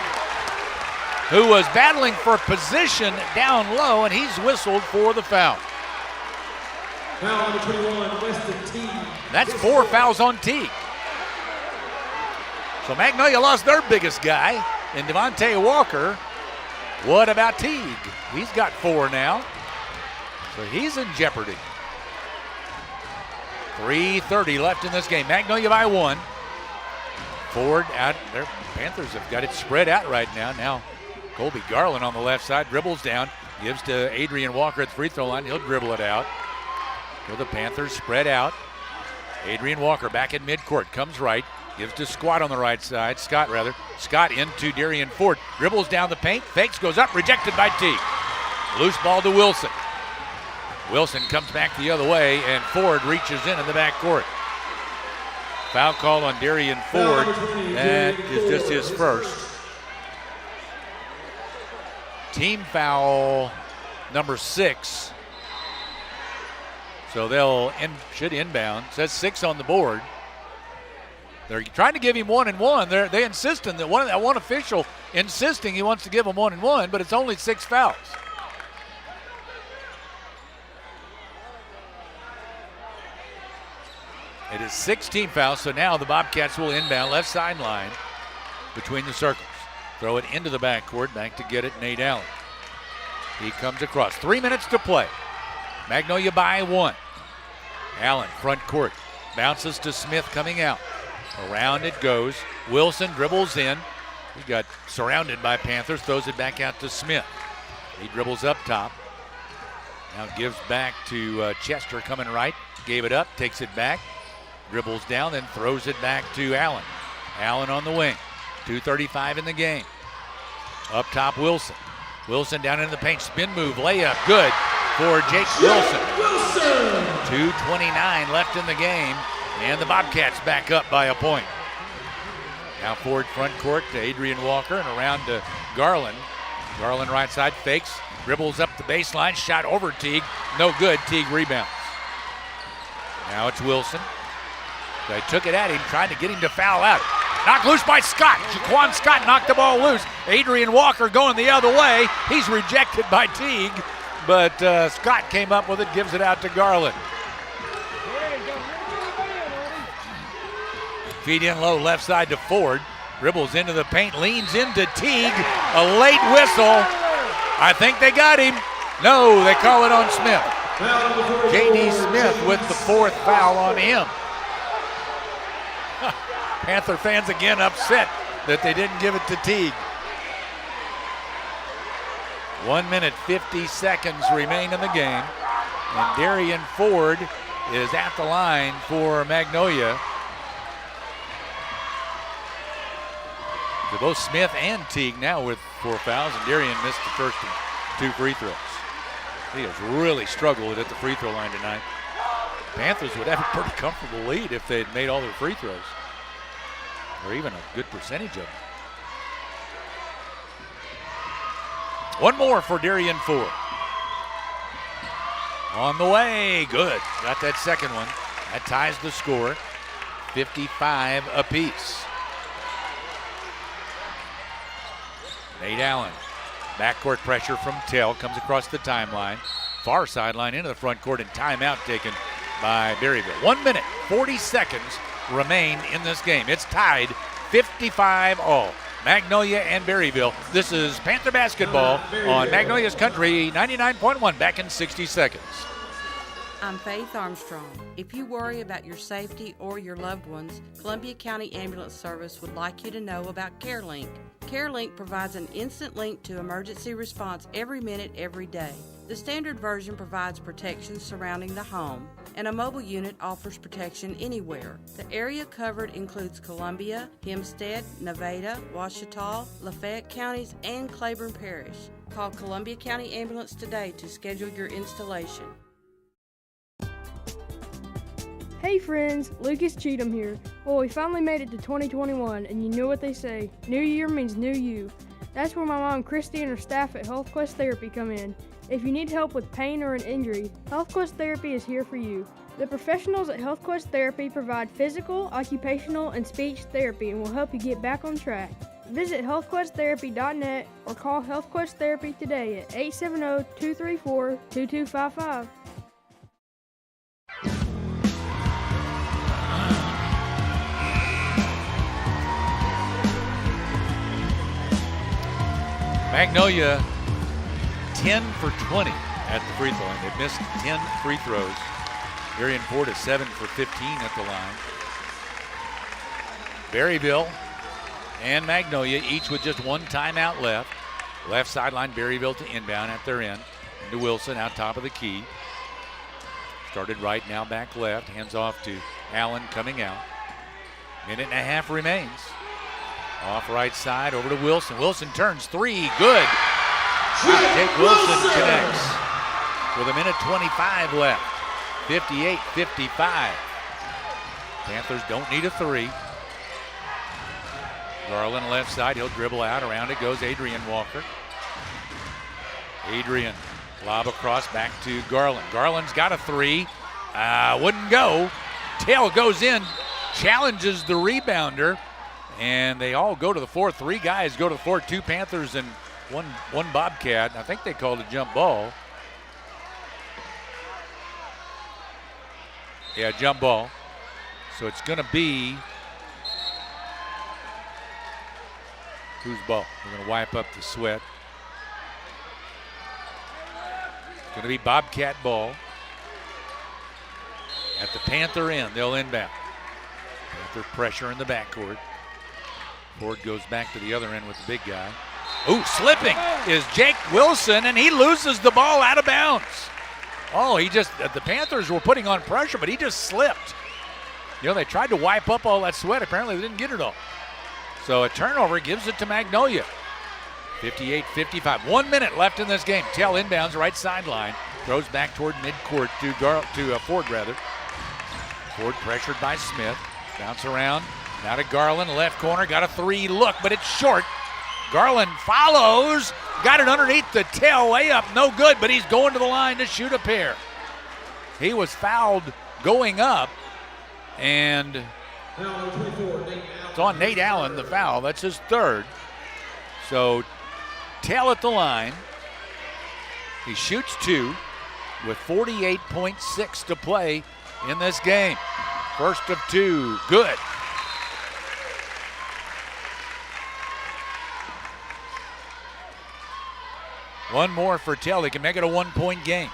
who was battling for position down low, and he's whistled for the foul. Foul number 21, Weston Teague. That's 4 fouls on Teague. So Magnolia lost their biggest guy in Devontae Walker. What about Teague? He's got 4 now. So he's in jeopardy. 3:30 left in this game. Magnolia by 1. Ford out. Their Panthers have got it spread out right now. Now Colby Garland on the left side dribbles down. Gives to Adrian Walker at the free throw line. He'll dribble it out. So the Panthers spread out. Adrian Walker back in midcourt. Comes right. Gives to Scott on the right side. Scott into Darian Ford. Dribbles down the paint. Fakes, goes up. Rejected by Teague. Loose ball to Wilson. Wilson comes back the other way, and Ford reaches in the backcourt. Foul call on Darian Ford. That is just his first. Team foul number 6. So should inbound. Says 6 on the board. They're trying to give him 1-1. They insisting that one official insisting he wants to give him 1-1, but it's only 6 fouls. It is 16 fouls, so now the Bobcats will inbound left sideline between the circles. Throw it into the backcourt, back to get it, Nate Allen. He comes across. 3 minutes to play. Magnolia by 1. Allen, front court, bounces to Smith coming out. Around it goes. Wilson dribbles in. He got surrounded by Panthers, throws it back out to Smith. He dribbles up top. Now gives back to Chester coming right. Gave it up, takes it back. Dribbles down, then throws it back to Allen. Allen on the wing. 2:35 in the game. Up top, Wilson. Wilson down in the paint. Spin move, layup, good for Jake Wilson. 2:29 left in the game, and the Bobcats back up by a point. Now Ford front court to Adrian Walker and around to Garland. Garland right side fakes, dribbles up the baseline, shot over Teague. No good, Teague rebounds. Now it's Wilson. They took it at him, trying to get him to foul out. Knocked loose by Scott. Jaquan Scott knocked the ball loose. Adrian Walker going the other way. He's rejected by Teague, but Scott came up with it, gives it out to Garland. Feed in low, left side to Ford. Dribbles into the paint, leans into Teague. A late whistle. I think they got him. No, they call it on Smith. J.D. Smith with the 4th foul on him. Panther fans again upset that they didn't give it to Teague. 1 minute, 50 seconds remain in the game. And Darian Ford is at the line for Magnolia. To both Smith and Teague now with 4 fouls, and Darian missed the first 2 free throws. He has really struggled at the free throw line tonight. Panthers would have a pretty comfortable lead if they had made all their free throws, or even a good percentage of them. One more for Darian Ford. On the way, good. Got that second one. That ties the score, 55 apiece. Nate Allen, backcourt pressure from Tell, comes across the timeline. Far sideline into the front court, and timeout taken by Berryville. 1 minute, 40 seconds remain in this game. It's tied 55 all. Magnolia and Berryville. This is Panther basketball on Magnolia's Country 99.1, back in 60 seconds. I'm Faith Armstrong. If you worry about your safety or your loved ones, Columbia County Ambulance Service would like you to know about CareLink. CareLink provides an instant link to emergency response every minute, every day. The standard version provides protection surrounding the home, and a mobile unit offers protection anywhere. The area covered includes Columbia, Hempstead, Nevada, Ouachita, Lafayette counties, and Claiborne Parish. Call Columbia County Ambulance today to schedule your installation. Hey friends, Lucas Cheatham here. Well, we finally made it to 2021, and you know what they say, new year means new you. That's where my mom, Christy, and her staff at HealthQuest Therapy come in. If you need help with pain or an injury, HealthQuest Therapy is here for you. The professionals at HealthQuest Therapy provide physical, occupational, and speech therapy and will help you get back on track. Visit healthquesttherapy.net or call HealthQuest Therapy today at 870-234-2255. Magnolia 10 for 20 at the free throw line. They've missed 10 free throws. Marion Ford is 7 for 15 at the line. Berryville and Magnolia each with just one timeout left. Left sideline, Berryville to inbound at their end. Into Wilson out top of the key. Started right, now back left. Hands off to Allen coming out. Minute and a half remains. Off right side, over to Wilson. Wilson turns three, good. Jake Wilson connects with a minute 25 left. 58-55. Panthers don't need a three. Garland left side, he'll dribble out. Around it goes Adrian Walker. Adrian, lob across back to Garland. Garland's got a three. Wouldn't go. Tail goes in, challenges the rebounder. And they all go to the floor. Three guys go to the floor. Two Panthers and one Bobcat. I think they called a jump ball. Yeah, jump ball. So it's going to be whose ball? We're going to wipe up the sweat. It's going to be Bobcat ball. At the Panther end, they'll inbound. Panther pressure in the backcourt. Ford goes back to the other end with the big guy. Ooh, slipping is Jake Wilson, and he loses the ball out of bounds. Oh, the Panthers were putting on pressure, but he just slipped. You know, they tried to wipe up all that sweat. Apparently they didn't get it all. So a turnover gives it to Magnolia. 58-55. 1 minute left in this game. Tail inbounds right sideline. Throws back toward midcourt to Ford, rather. Ford pressured by Smith. Bounce around. Now to Garland, left corner, got a three look, but it's short. Garland follows, got it underneath the tail layup, no good, but he's going to the line to shoot a pair. He was fouled going up, and it's on Nate Allen, the foul. That's his third. So Tail at the line. He shoots two with 48.6 to play in this game. First of two, good. One more for Tell. He can make it a 1 point game.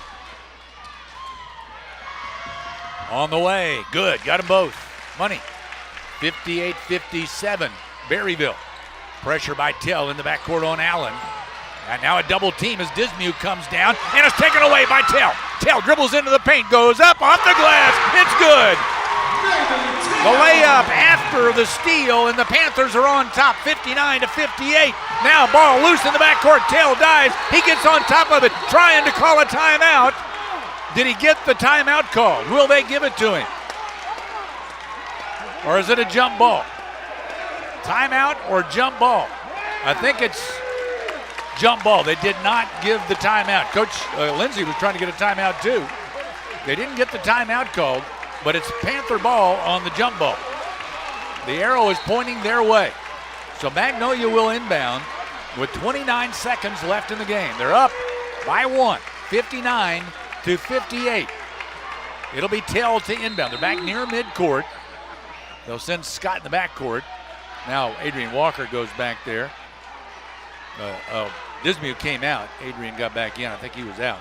On the way, good, got them both. Money, 58-57, Berryville. Pressure by Tell in the backcourt on Allen. And now a double team as Dismuke comes down and it's taken away by Tell. Tell dribbles into the paint, goes up off the glass, it's good. The layup after the steal, and the Panthers are on top, 59-58. Now ball loose in the backcourt. Tail dives. He gets on top of it, trying to call a timeout. Did he get the timeout called? Will they give it to him? Or is it a jump ball? Timeout or jump ball? I think it's jump ball. They did not give the timeout. Coach Lindsay was trying to get a timeout too. They didn't get the timeout called. But it's Panther ball on the jump ball. The arrow is pointing their way. So Magnolia will inbound with 29 seconds left in the game. They're up by one, 59-58. It'll be Tell to inbound. They're back near midcourt. They'll send Scott in the backcourt. Now Adrian Walker goes back there. Dismuke came out. Adrian got back in. I think he was out.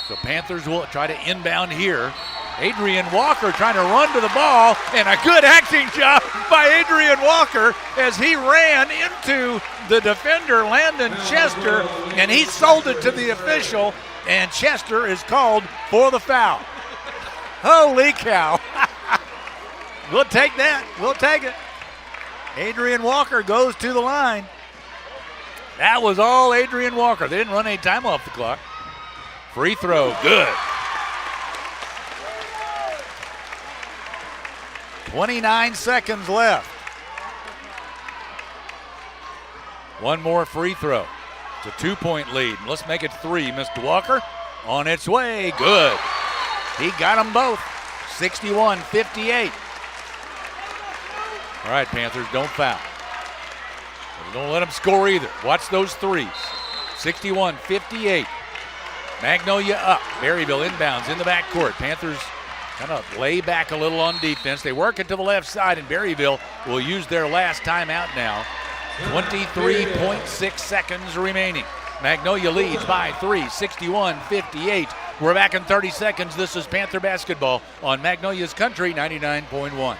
So Panthers will try to inbound here. Adrian Walker trying to run to the ball, and a good acting job by Adrian Walker as he ran into the defender, Landon Chester, and he sold it to the official, and Chester is called for the foul. Holy cow. We'll take that. We'll take it. Adrian Walker goes to the line. That was all Adrian Walker. They didn't run any time off the clock. Free throw, good. 29 seconds left. One more free throw. It's a 2-point lead. Let's make it 3. Mr. Walker on its way. Good. He got them both. 61-58. All right, Panthers, don't foul. Don't let them score either. Watch those threes. 61-58. Magnolia up. Berryville inbounds in the backcourt. Panthers kind of lay back a little on defense. They work it to the left side, and Berryville will use their last timeout now. 23.6 seconds remaining. Magnolia leads by 3, 61-58. We're back in 30 seconds. This is Panther basketball on Magnolia's Country 99.1.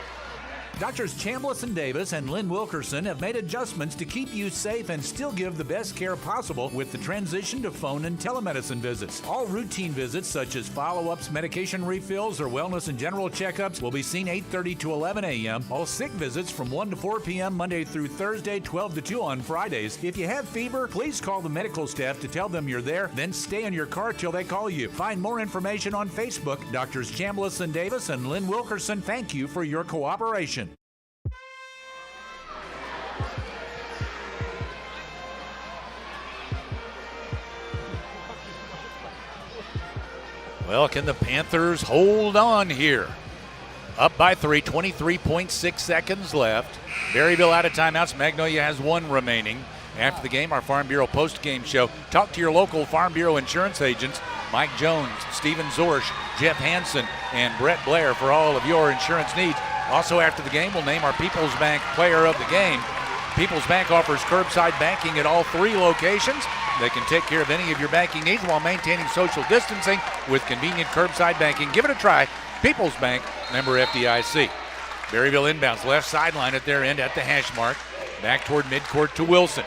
Doctors Chambliss and Davis and Lynn Wilkerson have made adjustments to keep you safe and still give the best care possible with the transition to phone and telemedicine visits. All routine visits such as follow-ups, medication refills, or wellness and general checkups will be seen 8:30 to 11 a.m. All sick visits from 1 to 4 p.m. Monday through Thursday, 12 to 2 on Fridays. If you have fever, please call the medical staff to tell them you're there, then stay in your car till they call you. Find more information on Facebook. Doctors Chambliss and Davis and Lynn Wilkerson, thank you for your cooperation. Well, can the Panthers hold on here? Up by 3, 23.6 seconds left. Berryville out of timeouts. Magnolia has 1 remaining. After the game, our Farm Bureau post-game show. Talk to your local Farm Bureau insurance agents, Mike Jones, Steven Zorsch, Jeff Hansen, and Brett Blair for all of your insurance needs. Also after the game, we'll name our People's Bank player of the game. People's Bank offers curbside banking at all 3 locations. They can take care of any of your banking needs while maintaining social distancing with convenient curbside banking. Give it a try. People's Bank, member FDIC. Berryville inbounds left sideline at their end at the hash mark. Back toward midcourt to Wilson.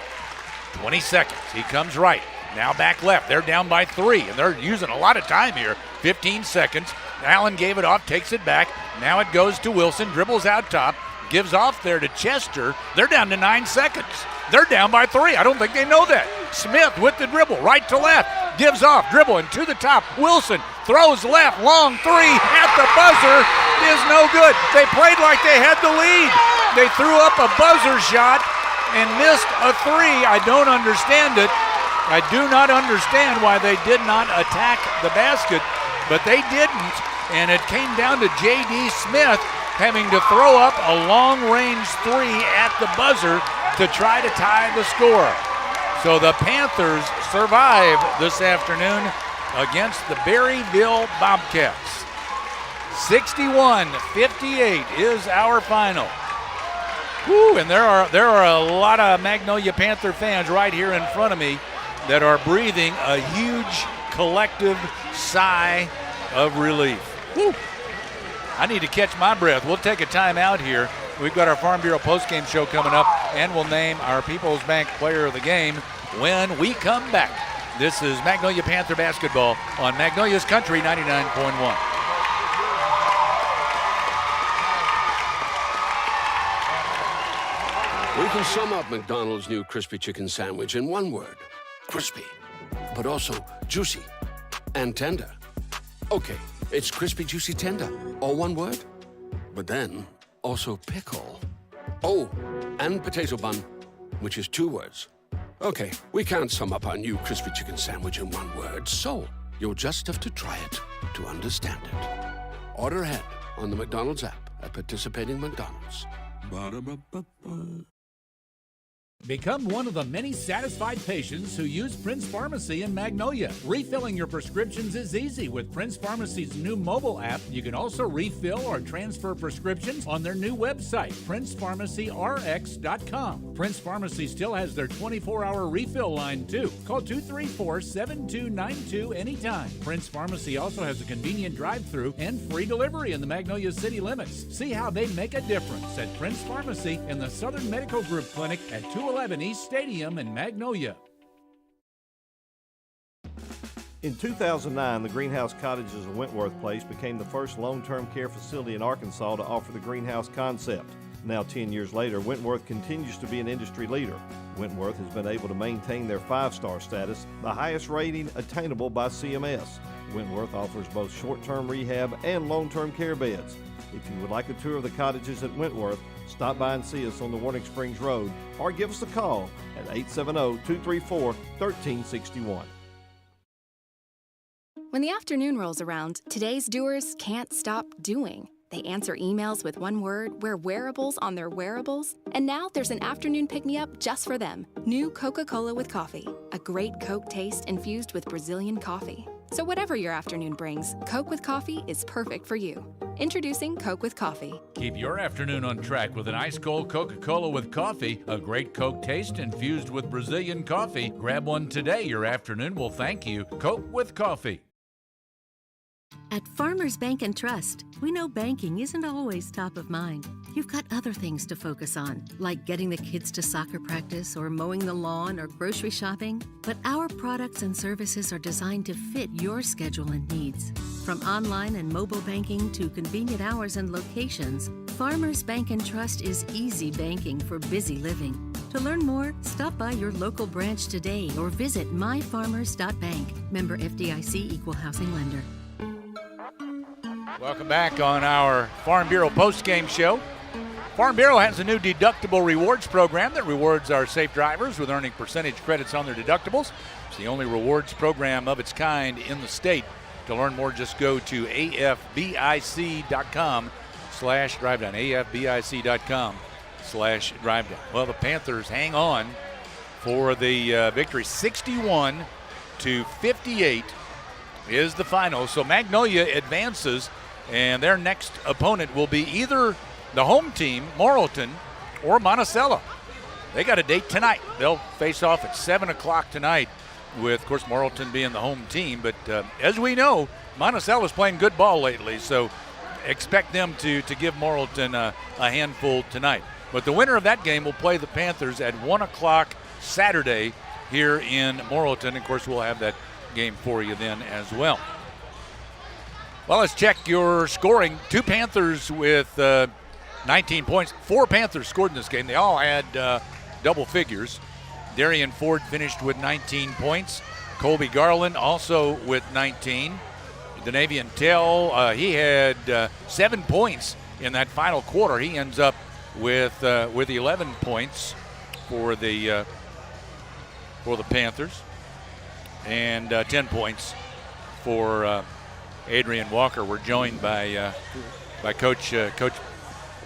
20 seconds. He comes right. Now back left. They're down by 3, and they're using a lot of time here. 15 seconds. Allen gave it off, takes it back. Now it goes to Wilson, dribbles out top, gives off there to Chester. They're down to 9 seconds. They're down by 3. I don't think they know that. Smith with the dribble, right to left, gives off, dribble, and to the top. Wilson throws left, long 3 at the buzzer is no good. They played like they had the lead. They threw up a buzzer shot and missed a 3. I don't understand it. I do not understand why they did not attack the basket, but they didn't, and it came down to J.D. Smith having to throw up a long-range 3 at the buzzer to try to tie the score. So the Panthers survive this afternoon against the Berryville Bobcats. 61-58 is our final. Woo, and there are a lot of Magnolia Panther fans right here in front of me that are breathing a huge collective sigh of relief. Woo. I need to catch my breath. We'll take a time out here. We've got our Farm Bureau postgame show coming up, and we'll name our People's Bank player of the game when we come back. This is Magnolia Panther basketball on Magnolia's Country 99.1. We can sum up McDonald's new crispy chicken sandwich in one word. Crispy, but also juicy and tender. Okay, it's crispy, juicy, tender, all one word. But then, also pickle. Oh, and potato bun, which is 2 words. Okay, we can't sum up our new crispy chicken sandwich in one word, so you'll just have to try it to understand it. Order ahead on the McDonald's app at participating McDonald's. Ba-da-ba-ba-ba. Become one of the many satisfied patients who use Prince Pharmacy in Magnolia. Refilling your prescriptions is easy with Prince Pharmacy's new mobile app. You can also refill or transfer prescriptions on their new website, PrincePharmacyRx.com. Prince Pharmacy still has their 24-hour refill line, too. Call 234-7292 anytime. Prince Pharmacy also has a convenient drive-thru and free delivery in the Magnolia city limits. See how they make a difference at Prince Pharmacy in the Southern Medical Group Clinic at 211 East Stadium in Magnolia. In 2009, the Greenhouse Cottages of Wentworth Place became the first long-term care facility in Arkansas to offer the greenhouse concept. Now 10 years later, Wentworth continues to be an industry leader. Wentworth has been able to maintain their 5-star status, the highest rating attainable by CMS. Wentworth offers both short-term rehab and long-term care beds. If you would like a tour of the cottages at Wentworth, stop by and see us on the Warning Springs Road or give us a call at 870-234-1361. When the afternoon rolls around, today's doers can't stop doing. They answer emails with one word, wear wearables on their wearables, and now there's an afternoon pick-me-up just for them. New Coca-Cola with coffee. A great Coke taste infused with Brazilian coffee. So whatever your afternoon brings, Coke with coffee is perfect for you. Introducing Coke with coffee. Keep your afternoon on track with an ice-cold Coca-Cola with coffee, a great Coke taste infused with Brazilian coffee. Grab one today. Your afternoon will thank you. Coke with coffee. At Farmers Bank and Trust, we know banking isn't always top of mind. You've got other things to focus on, like getting the kids to soccer practice or mowing the lawn or grocery shopping. But our products and services are designed to fit your schedule and needs. From online and mobile banking to convenient hours and locations, Farmers Bank and Trust is easy banking for busy living. To learn more, stop by your local branch today or visit myfarmers.bank. Member FDIC Equal Housing Lender. Welcome back on our Farm Bureau post-game show. Farm Bureau has a new deductible rewards program that rewards our safe drivers with earning percentage credits on their deductibles. It's the only rewards program of its kind in the state. To learn more, just go to afbic.com/drivedown, afbic.com/drivedown. Well, the Panthers hang on for the victory. 61-58 is the final. So Magnolia advances, and their next opponent will be either the home team, Morrilton, or Monticello. They got a date tonight. They'll face off at 7 o'clock tonight with, of course, Morrilton being the home team. But as we know, Monticello's playing good ball lately, so expect them to give Morrilton a handful tonight. But the winner of that game will play the Panthers at 1 o'clock Saturday here in Morrilton. Of course, we'll have that game for you then as well. Well, let's check your scoring. 2 Panthers with 19 points. 4 Panthers scored in this game. They all had double figures. Darian Ford finished with 19 points. Colby Garland also with 19. Denavian Tell, he had 7 points in that final quarter. He ends up with 11 points for the Panthers, and 10 points for Adrian Walker. We're joined by Coach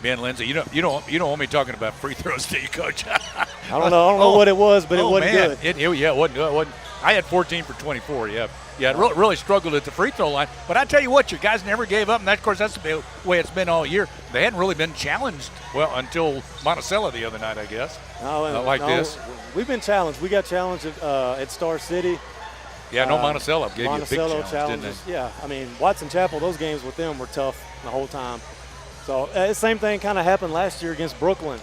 Ben Lindsay. You don't want me talking about free throws, do you, Coach? I don't know what it was, but it wasn't good. It wasn't. I had 14 for 24. Yeah, really struggled at the free throw line. But I tell you what, your guys never gave up, and that, of course, that's the way it's been all year. They hadn't really been challenged until Monticello the other night, I guess. This. We've been challenged. We got challenged at Star City. Yeah, Monticello gave you a big challenge, challenges, didn't they? Yeah, I mean, Watson Chapel, those games with them were tough the whole time. So same thing kind of happened last year against Brooklyn.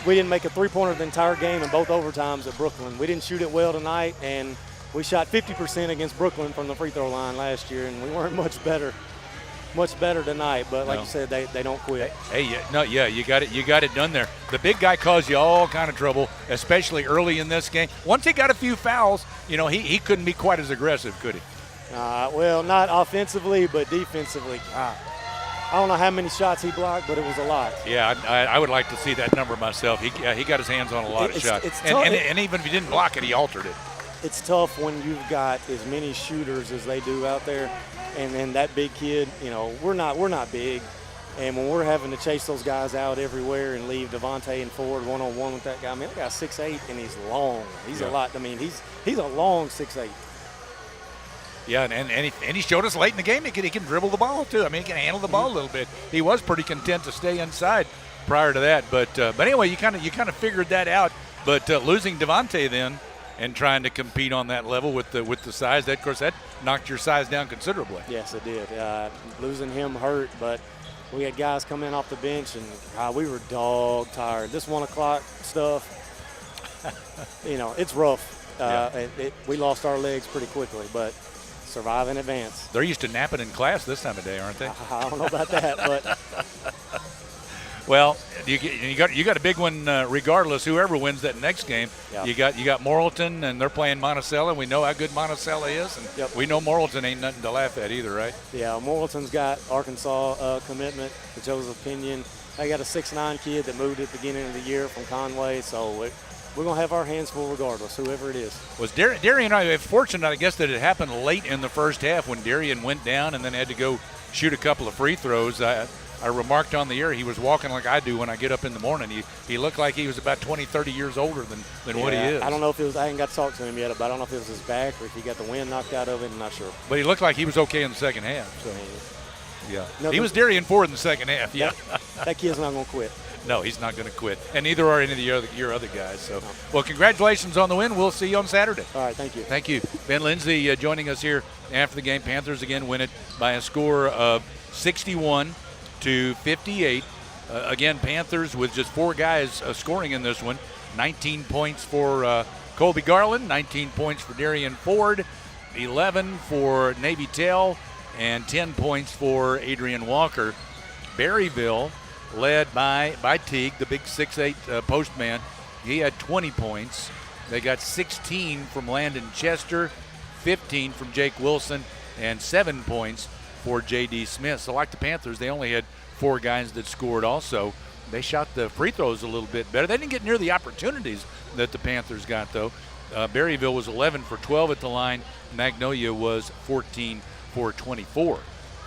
We didn't make a three-pointer the entire game in both overtimes at Brooklyn. We didn't shoot it well tonight, and we shot 50% against Brooklyn from the free throw line last year, and we weren't much better tonight. But like you said, they don't quit. You got it done there. The big guy caused you all kind of trouble, especially early in this game. Once he got a few fouls, he couldn't be quite as aggressive, could he? Well, not offensively, but defensively. I don't know how many shots he blocked, but it was a lot. Yeah, I would like to see that number myself. He got his hands on a lot of shots. And even if he didn't block it, he altered it. It's tough when you've got as many shooters as they do out there, and then that big kid. We're not big, and when we're having to chase those guys out everywhere and leave Devontae and Ford one-on-one with that guy. I mean, that guy's 6'8", and he's long. He's a lot. I mean, he's a long 6'8". Yeah, and he showed us late in the game he can dribble the ball too. I mean, he can handle the ball a little bit. He was pretty content to stay inside prior to that, but anyway, you kind of figured that out. But losing Devontae then and trying to compete on that level with the size, that of course that knocked your size down considerably. Yes, it did. Losing him hurt, but we had guys come in off the bench and we were dog tired. This 1 o'clock stuff, it's rough. We lost our legs pretty quickly, but. Survive in advance. They're used to napping in class this time of day, aren't they? I don't know about that, but. Well, you got a big one regardless. Whoever wins that next game, Yeah. you got Morrilton, and they're playing Monticello. We know how good Monticello is, and we know Morrilton ain't nothing to laugh at either, right? Yeah, Morrilton's got Arkansas commitment, to Joe's opinion. They got a 6'9" kid that moved at the beginning of the year from Conway, so we're going to have our hands full regardless, whoever it is. Was Darian fortunate, I guess, that it happened late in the first half when Darian went down and then had to go shoot a couple of free throws. I remarked on the air he was walking like I do when I get up in the morning. He looked like he was about 20, 30 years older than what he is. I don't know if it was, I ain't got to talk to him yet, but I don't know if it was his back or if he got the wind knocked out of it. I'm not sure. But he looked like he was okay in the second half. So, yeah. He was Darian Ford in the second half. Yeah. That kid's not going to quit. No, he's not going to quit. And neither are any of your other guys. So, well, congratulations on the win. We'll see you on Saturday. All right, thank you. Thank you. Ben Lindsay joining us here after the game. Panthers again win it by a score of 61-58. Again, Panthers with just 4 guys scoring in this one. 19 points for Colby Garland, 19 points for Darian Ford, 11 for Navy Tell, and 10 points for Adrian Walker. Berryville, led by Teague, the big 6'8" postman. He had 20 points. They got 16 from Landon Chester, 15 from Jake Wilson, and 7 points for J.D. Smith. So like the Panthers, they only had 4 guys that scored also. They shot the free throws a little bit better. They didn't get near the opportunities that the Panthers got, though. Berryville was 11 for 12 at the line. Magnolia was 14 for 24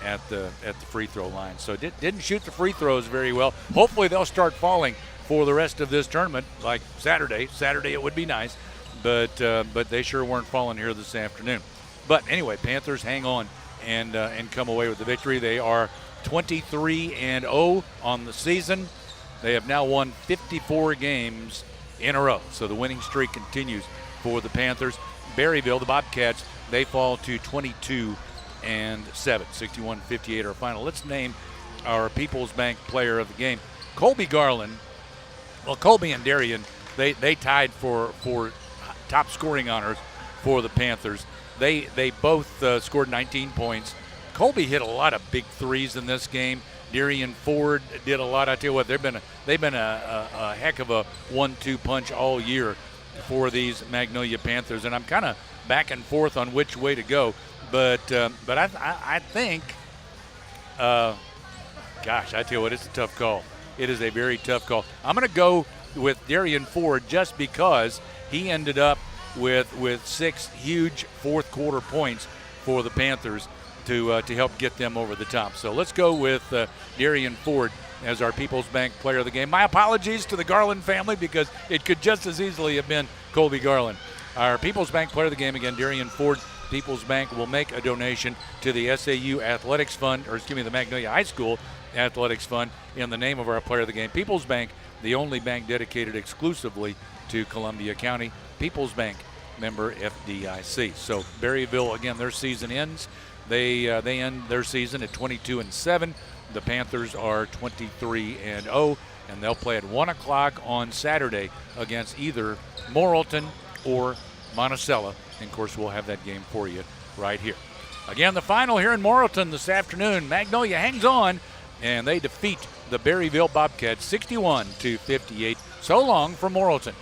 at the free throw line. So didn't shoot the free throws very well. Hopefully they'll start falling for the rest of this tournament, like Saturday. Saturday it would be nice, but they sure weren't falling here this afternoon. But anyway, Panthers hang on and come away with the victory. They are 23-0 on the season. They have now won 54 games in a row. So the winning streak continues for the Panthers. Berryville, the Bobcats, they fall to 22-7, 61-58 our final. Let's name our People's Bank player of the game. Colby Garland. Well, Colby and Darian, they tied for top scoring honors for the Panthers. They both scored 19 points. Colby hit a lot of big threes in this game. Darian Ford did a lot. I tell you what, they've been a heck of a 1-2 punch all year for these Magnolia Panthers, and I'm kind of back and forth on which way to go. But I think, gosh, I tell you what, it's a tough call. It is a very tough call. I'm going to go with Darian Ford just because he ended up with 6 huge fourth quarter points for the Panthers to help get them over the top. So let's go with Darian Ford as our People's Bank player of the game. My apologies to the Garland family because it could just as easily have been Colby Garland. Our People's Bank player of the game, again, Darian Ford. People's Bank will make a donation to the SAU Athletics Fund, the Magnolia High School Athletics Fund in the name of our player of the game. People's Bank, the only bank dedicated exclusively to Columbia County. People's Bank, member FDIC. So Berryville, again, their season ends. They end their season at 22-7. The Panthers are 23-0, and they'll play at 1 o'clock on Saturday against either Morrilton or Monticello. And, of course, we'll have that game for you right here. Again, the final here in Morrilton this afternoon. Magnolia hangs on, and they defeat the Berryville Bobcats 61-58. So long from Morrilton.